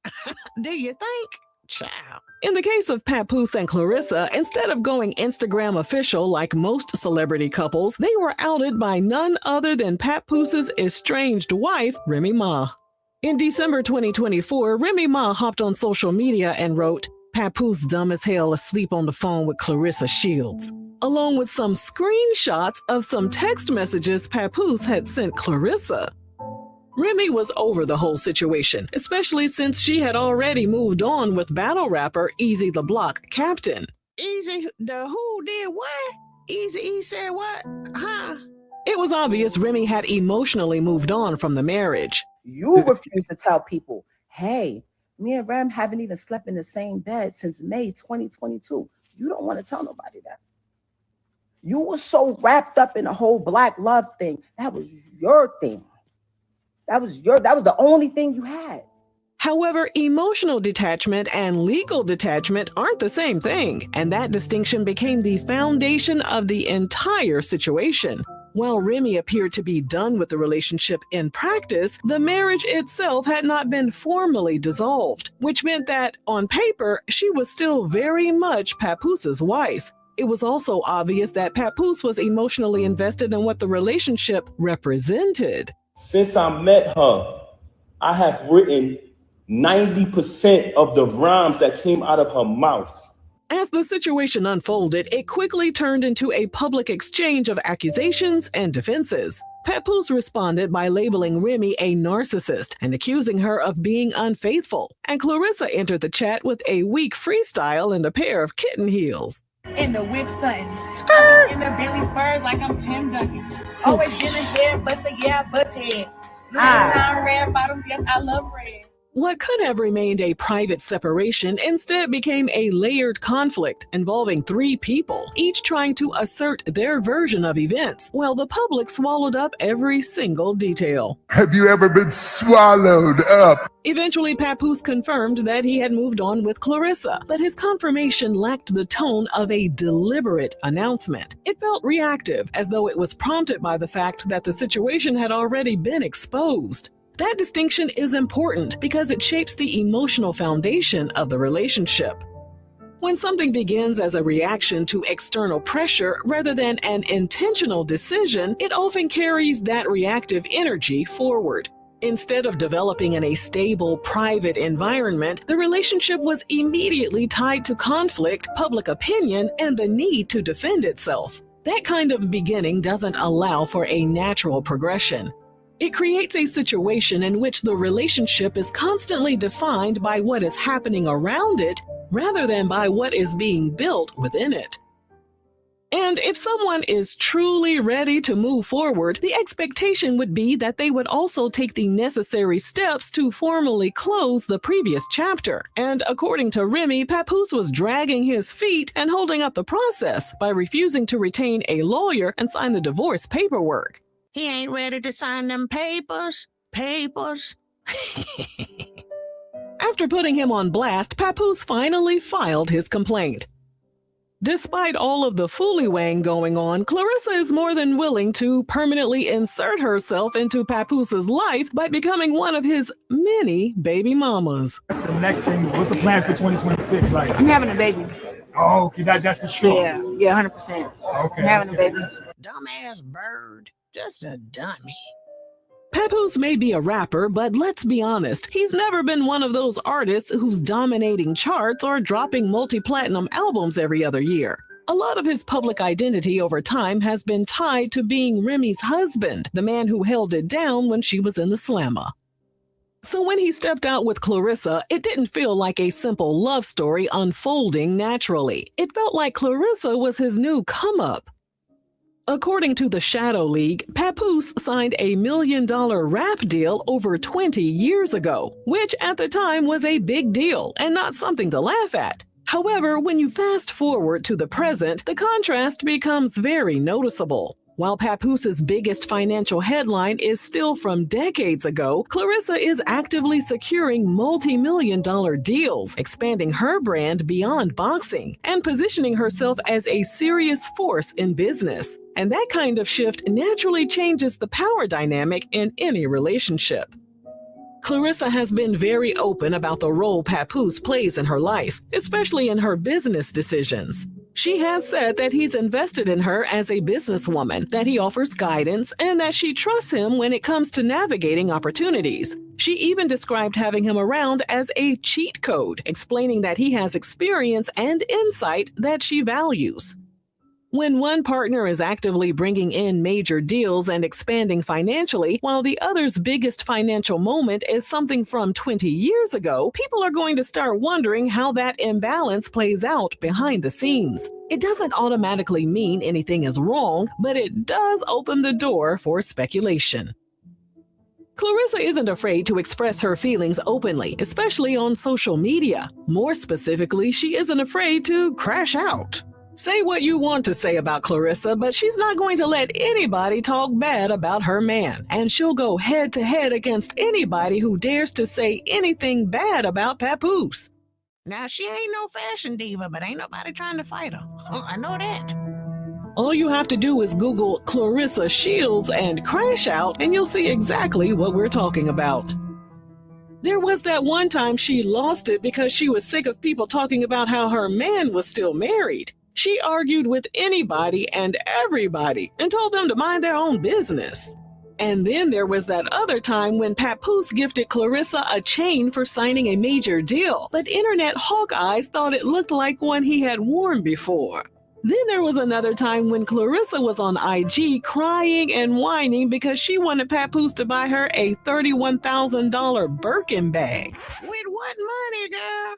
Q: Do you think? Child. In the case of Papoose and Claressa, instead of going Instagram official like most celebrity couples, they were outed by none other than Papoose's estranged wife, Remy Ma. In December 2024, Remy Ma hopped on social media and wrote, "Papoose dumb as hell asleep on the phone with Claressa Shields," along with some screenshots of some text messages Papoose had sent Claressa. Remy was over the whole situation, especially since she had already moved on with battle rapper Eazy the Block Captain. Eazy, the who did what? Eazy said what? Huh? It was obvious Remy had emotionally moved on from the marriage.
R: You refuse to tell people, hey, me and Rem haven't even slept in the same bed since May 2022. You don't want to tell nobody that. You were so wrapped up in the whole black love thing. That was your thing. That was the only thing you had.
Q: However, emotional detachment and legal detachment aren't the same thing, and that distinction became the foundation of the entire situation. While Remy appeared to be done with the relationship in practice, the marriage itself had not been formally dissolved, which meant that, on paper, she was still very much Papoose's wife. It was also obvious that Papoose was emotionally invested in what the relationship represented.
S: Since I met her, I have written 90% of the rhymes that came out of her mouth.
Q: As the situation unfolded, it quickly turned into a public exchange of accusations and defenses. Papoose responded by labeling Remy a narcissist and accusing her of being unfaithful. And Claressa entered the chat with a weak freestyle and a pair of kitten heels.
T: In the whip stunting, in the Billy Spurs like I'm Tim Duncan. Always dealing head, buster, yeah, bust head. Time red bottoms, yes, I love red.
Q: What could have remained a private separation instead became a layered conflict involving three people, each trying to assert their version of events, while the public swallowed up every single detail.
U: Have you ever been swallowed up?
Q: Eventually, Papoose confirmed that he had moved on with Claressa, but his confirmation lacked the tone of a deliberate announcement. It felt reactive, as though it was prompted by the fact that the situation had already been exposed. That distinction is important because it shapes the emotional foundation of the relationship. When something begins as a reaction to external pressure rather than an intentional decision, it often carries that reactive energy forward. Instead of developing in a stable, private environment, the relationship was immediately tied to conflict, public opinion, and the need to defend itself. That kind of beginning doesn't allow for a natural progression. It creates a situation in which the relationship is constantly defined by what is happening around it rather than by what is being built within it. And if someone is truly ready to move forward, the expectation would be that they would also take the necessary steps to formally close the previous chapter. And according to Remy, Papoose was dragging his feet and holding up the process by refusing to retain a lawyer and sign the divorce paperwork.
V: He ain't ready to sign them papers.
Q: After putting him on blast, Papoose finally filed his complaint. Despite all of the foolywang going on, Claressa is more than willing to permanently insert herself into Papoose's life by becoming one of his many baby mamas.
W: What's the next thing? What's the plan for 2026? Like,
T: I'm having a baby.
W: Oh, okay, that's for sure.
T: Yeah, 100%.
W: Okay.
T: I'm having a baby.
V: Dumbass bird. Just a dummy.
Q: Papoose may be a rapper, but let's be honest, he's never been one of those artists who's dominating charts or dropping multi-platinum albums every other year. A lot of his public identity over time has been tied to being Remy's husband, the man who held it down when she was in the slammer. So when he stepped out with Claressa, it didn't feel like a simple love story unfolding naturally. It felt like Claressa was his new come-up. According to the Shadow League, Papoose signed a $1 million rap deal over 20 years ago, which at the time was a big deal and not something to laugh at. However, when you fast forward to the present, the contrast becomes very noticeable. While Papoose's biggest financial headline is still from decades ago, Claressa is actively securing multi-million-dollar deals, expanding her brand beyond boxing, and positioning herself as a serious force in business. And that kind of shift naturally changes the power dynamic in any relationship. Claressa has been very open about the role Papoose plays in her life, especially in her business decisions. She has said that he's invested in her as a businesswoman, that he offers guidance, and that she trusts him when it comes to navigating opportunities. She even described having him around as a cheat code, explaining that he has experience and insight that she values. When one partner is actively bringing in major deals and expanding financially, while the other's biggest financial moment is something from 20 years ago, people are going to start wondering how that imbalance plays out behind the scenes. It doesn't automatically mean anything is wrong, but it does open the door for speculation. Claressa isn't afraid to express her feelings openly, especially on social media. More specifically, she isn't afraid to crash out. Say what you want to say about Claressa, but she's not going to let anybody talk bad about her man. And she'll go head to head against anybody who dares to say anything bad about Papoose.
V: Now, she ain't no fashion diva, but ain't nobody trying to fight her. I know that.
Q: All you have to do is Google Claressa Shields and crash out, and you'll see exactly what we're talking about. There was that one time she lost it because she was sick of people talking about how her man was still married. She argued with anybody and everybody and told them to mind their own business. And then there was that other time when Papoose gifted Claressa a chain for signing a major deal, but internet hawkeyes thought it looked like one he had worn before. Then there was another time when Claressa was on IG crying and whining because she wanted Papoose to buy her a $31,000 Birkin bag.
V: With what money, girl?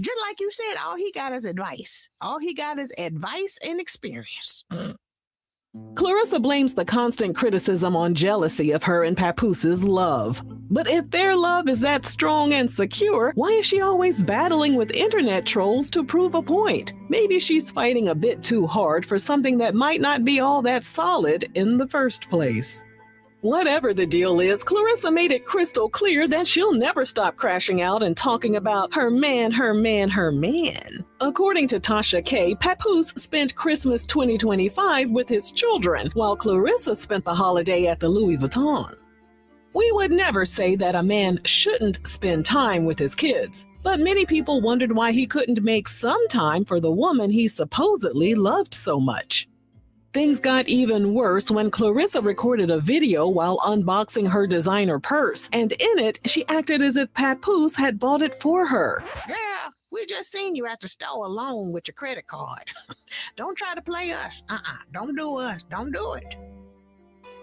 V: Just like you said, all he got is advice. All he got is advice and experience.
Q: Claressa blames the constant criticism on jealousy of her and Papoose's love. But if their love is that strong and secure, why is she always battling with internet trolls to prove a point? Maybe she's fighting a bit too hard for something that might not be all that solid in the first place. Whatever the deal is, Claressa made it crystal clear that she'll never stop crashing out and talking about her man, her man, her man. According to Tasha K, Papoose spent Christmas 2025 with his children, while Claressa spent the holiday at the Louis Vuitton. We would never say that a man shouldn't spend time with his kids, but many people wondered why he couldn't make some time for the woman he supposedly loved so much. Things got even worse when Claressa recorded a video while unboxing her designer purse, and in it, she acted as if Papoose had bought it for her.
V: Girl, we just seen you at the store alone with your credit card. Don't try to play us. Don't do us. Don't do it.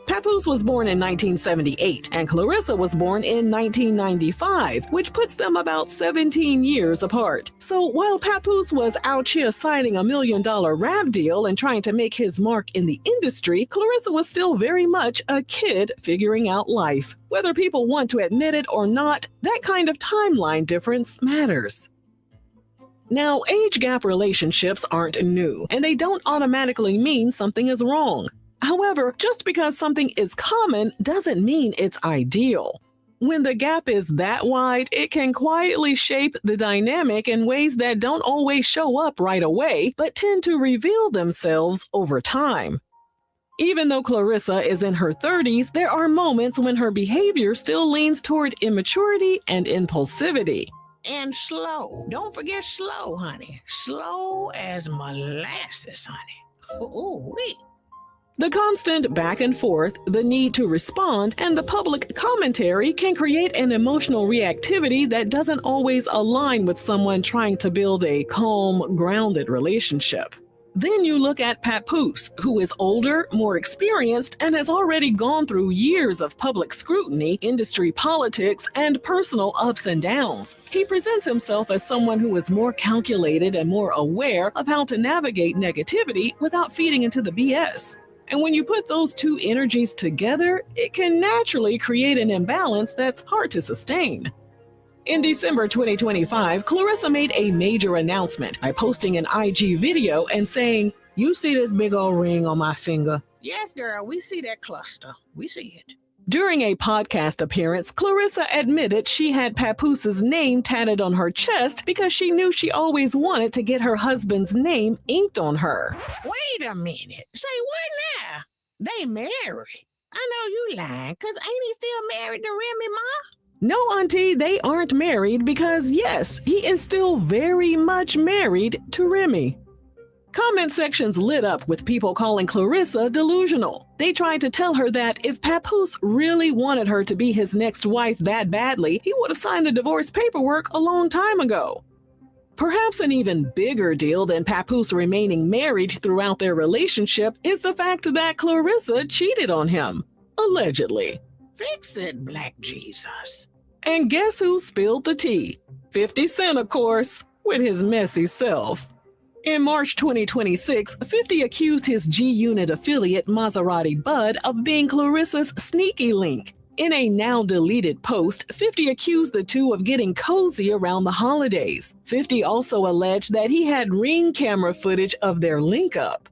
Q: Papoose was born in 1978 and Claressa was born in 1995, which puts them about 17 years apart. So while Papoose was out here signing $1 million rap deal and trying to make his mark in the industry, Claressa was still very much a kid figuring out life. Whether people want to admit it or not, that kind of timeline difference matters. Now, age gap relationships aren't new, and they don't automatically mean something is wrong. However, just because something is common doesn't mean it's ideal. When the gap is that wide, it can quietly shape the dynamic in ways that don't always show up right away, but tend to reveal themselves over time. Even though Claressa is in her 30s, there are moments when her behavior still leans toward immaturity and impulsivity.
V: And slow. Don't forget slow, honey. Slow as molasses, honey. Ooh, wait.
Q: The constant back and forth, the need to respond, and the public commentary can create an emotional reactivity that doesn't always align with someone trying to build a calm, grounded relationship. Then you look at Papoose, who is older, more experienced, and has already gone through years of public scrutiny, industry politics, and personal ups and downs. He presents himself as someone who is more calculated and more aware of how to navigate negativity without feeding into the BS. And when you put those two energies together, it can naturally create an imbalance that's hard to sustain. In December 2025, Claressa made a major announcement by posting an IG video and saying, "You see this big old ring on my finger?"
V: Yes, girl, we see that cluster. We see it.
Q: During a podcast appearance, Claressa admitted she had Papoose's name tatted on her chest because she knew she always wanted to get her husband's name inked on her.
V: Wait a minute. Say what now? They married. I know you lying, because ain't he still married to Remy, Ma?
Q: No, Auntie, they aren't married because, yes, he is still very much married to Remy. Comment sections lit up with people calling Claressa delusional. They tried to tell her that if Papoose really wanted her to be his next wife that badly, he would have signed the divorce paperwork a long time ago. Perhaps an even bigger deal than Papoose remaining married throughout their relationship is the fact that Claressa cheated on him, allegedly.
V: Fix it, Black Jesus.
Q: And guess who spilled the tea? 50 Cent, of course, with his messy self. In March 2026, 50 accused his G-Unit affiliate Maserati Bud of being Claressa's sneaky link. In a now-deleted post, 50 accused the two of getting cozy around the holidays. 50 also alleged that he had ring camera footage of their link-up.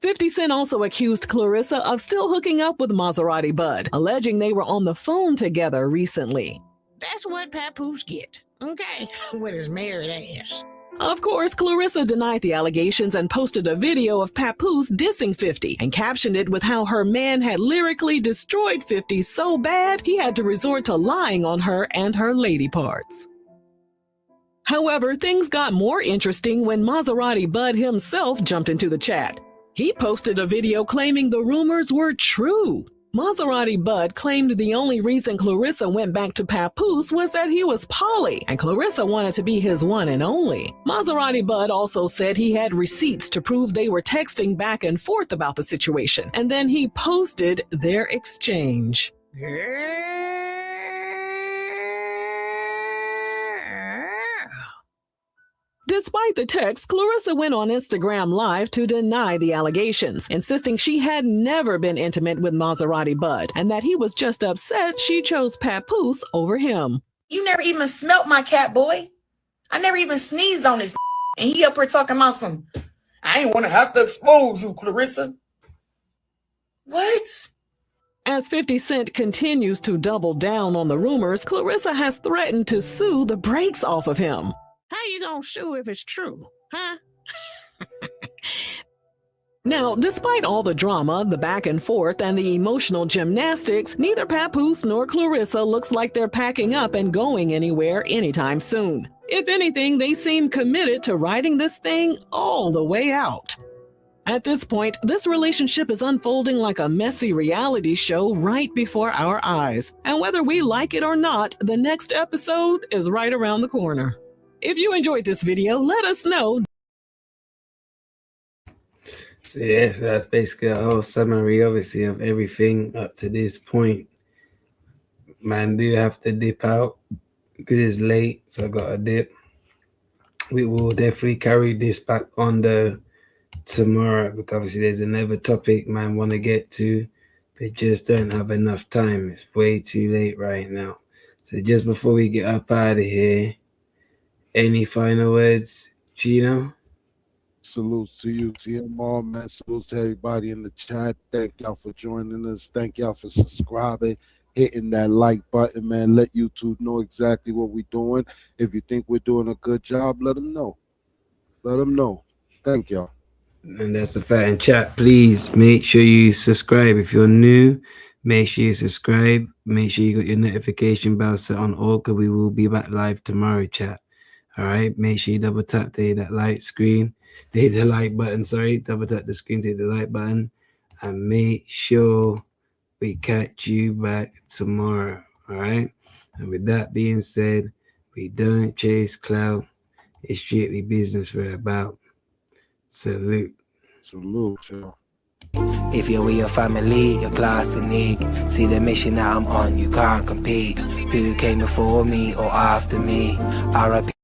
Q: 50 Cent also accused Claressa of still hooking up with Maserati Bud, alleging they were on the phone together recently.
V: That's what Papoose get, okay? With his married ass.
Q: Of course, Claressa denied the allegations and posted a video of Papoose dissing 50 and captioned it with how her man had lyrically destroyed 50 so bad he had to resort to lying on her and her lady parts. However, things got more interesting when Maserati Bud himself jumped into the chat. He posted a video claiming the rumors were true. Maserati Bud claimed the only reason Claressa went back to Papoose was that he was poly, and Claressa wanted to be his one and only. Maserati Bud also said he had receipts to prove they were texting back and forth about the situation, and then he posted their exchange. Despite the text, Claressa went on Instagram Live to deny the allegations, insisting she had never been intimate with Maserati Bud and that he was just upset she chose Papoose over him.
A: You never even smelt my cat, boy. I never even sneezed on this and he up here talking about some, I ain't want to have to expose you, Claressa. What?
Q: As 50 Cent continues to double down on the rumors, Claressa has threatened to sue the brakes off of him.
V: How you gonna sue if it's true, huh?
Q: Now, despite all the drama, the back and forth, and the emotional gymnastics, neither Papoose nor Claressa looks like they're packing up and going anywhere anytime soon. If anything, they seem committed to riding this thing all the way out. At this point, this relationship is unfolding like a messy reality show right before our eyes. And whether we like it or not, the next episode is right around the corner. If you enjoyed this video, let us know.
B: So yeah, so that's basically a whole summary, obviously, of everything up to this point. Man, do have to dip out because it's late, so I got to dip. We will definitely carry this back on the tomorrow because obviously there's another topic man want to get to, but just don't have enough time. It's way too late right now. So just before we get up out of here, any final words, Gino?
C: Salutes to you, TMR, man. Salutes to everybody in the chat. Thank y'all for joining us. Thank y'all for subscribing, hitting that like button, man. Let YouTube know exactly what we're doing. If you think we're doing a good job, let them know. Let them know. Thank y'all.
B: And that's a fact. And chat, please make sure you subscribe. If you're new, make sure you subscribe. Make sure you got your notification bell set on all because we will be back live tomorrow, chat. All right, make sure you double tap that like screen, hit the like button, double tap the screen to hit the like button. and make sure we catch you back tomorrow. All right. And with that being said, we don't chase clout. It's strictly business we're about. Salute.
C: Salute, y'all.
B: If you're with your family, your class unique. See the mission that I'm on, you can't compete. Who came before me or after me? RIP.